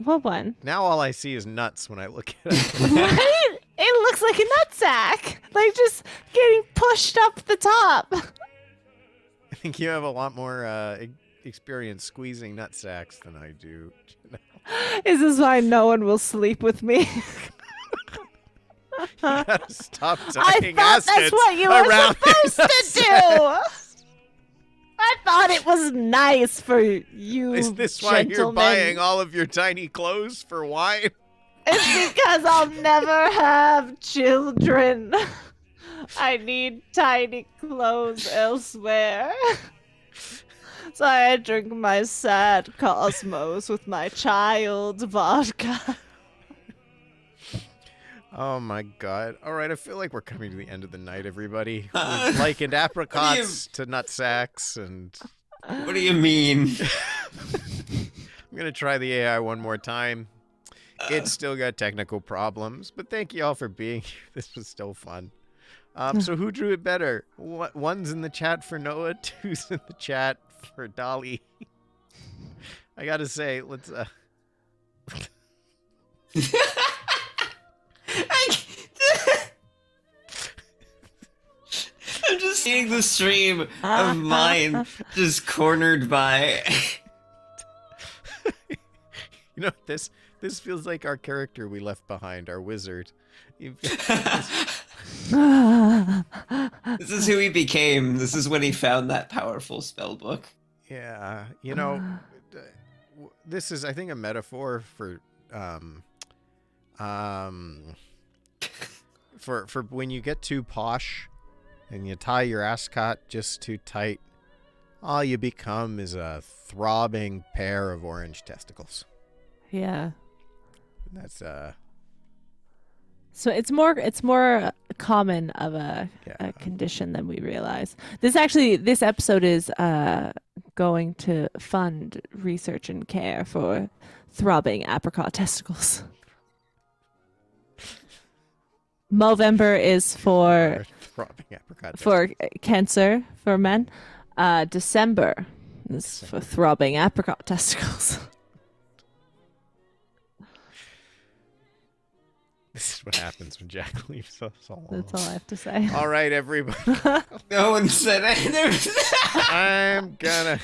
What one? Now all I see is nuts when I look at it. Right? It looks like a nutsack. Like, just getting pushed up the top. I think you have a lot more experience squeezing nutsacks than I do. Is this why no one will sleep with me? You gotta stop I tying thought that's askets what you were around supposed to do. I thought it was nice for you, Is this why you're gentlemen. buying all of your tiny clothes for wine? It's because I'll never have children. I need tiny clothes elsewhere. So I drink my sad cosmos with my child vodka. Oh my god. All right, I feel like we're coming to the end of the night, everybody. We've likened apricots to nut sacks, and What do you mean? I'm going to try the AI one more time. It's still got technical problems, but thank you all for being here. This was still fun. So who drew it better? One's in the chat for Noah, two's in the chat for Dolly. I gotta say, let's I'm just seeing the stream of mine just cornered by. You know, this feels like our character we left behind, our wizard. This is who he became. This is when he found that powerful spell book. Yeah, you know, this is, I think, a metaphor for for when you get too posh and you tie your ascot just too tight, all you become is a throbbing pair of orange testicles. Yeah. That's So it's more common of a condition than we realize. This episode is going to fund research and care for throbbing apricot testicles. Movember is for throbbing apricot for cancer for men. December is for throbbing apricot testicles. This is what happens when Jack leaves us all alone. That's all I have to say. All right, everybody. No one said it. I'm gonna.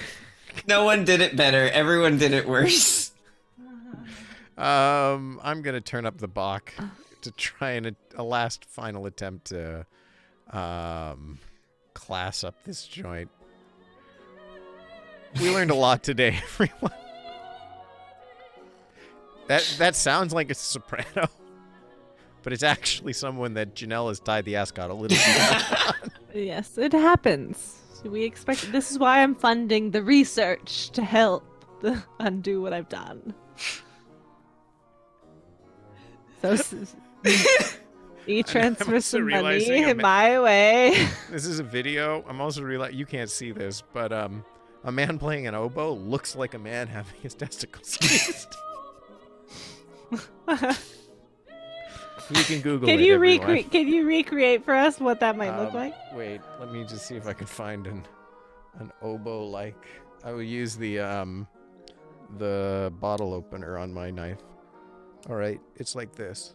No one did it better. Everyone did it worse. I'm gonna turn up the Bach to try and a last final attempt to class up this joint. We learned a lot today, everyone. That sounds like a soprano, but it's actually someone that Janelle has tied the ascot a little bit. Yes, it happens. So we expect. This is why I'm funding the research to help undo what I've done. So transfer some money my way. This is a video. I'm also realizing you can't see this, but a man playing an oboe looks like a man having his testicles squeezed. You can Google Can it. you recreate? Can you recreate for us what that might look like? Wait, let me just see if I can find an oboe like. I will use the bottle opener on my knife. All right, it's like this.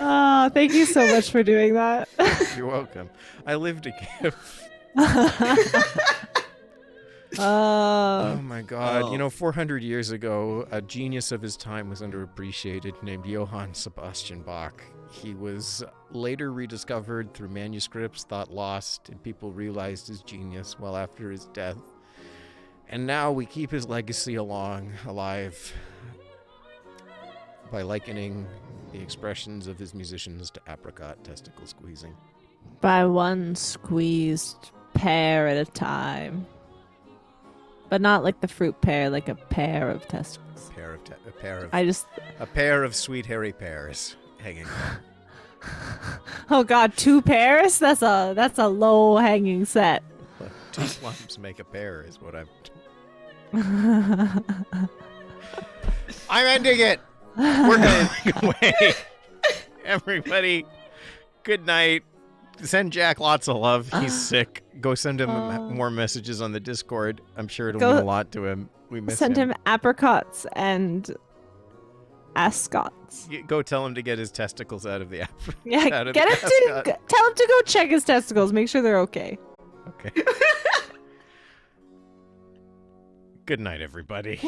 Oh, thank you so much for doing that. You're welcome. I live to give. Oh my god. You know, 400 years ago, a genius of his time was underappreciated named Johann Sebastian Bach. He was later rediscovered through manuscripts thought lost, and people realized his genius well after his death. And now we keep his legacy alive by likening the expressions of his musicians to apricot testicle squeezing. By one squeezed pear at a time. But not like the fruit pear, like a pair of testicles. A pair of sweet hairy pears hanging. Oh god, 2 pairs? That's a low hanging set. Look, 2 lumps make a pair is what I'm ending it. We're going away. Everybody, good night. Send Jack lots of love. He's sick. Go send him more messages on the Discord. I'm sure it'll mean a lot to him. We miss him. Send him apricots and ascots. Go tell him to get his testicles out of the ascot. Yeah, tell him to go check his testicles. Make sure they're okay. Okay. Good night, everybody.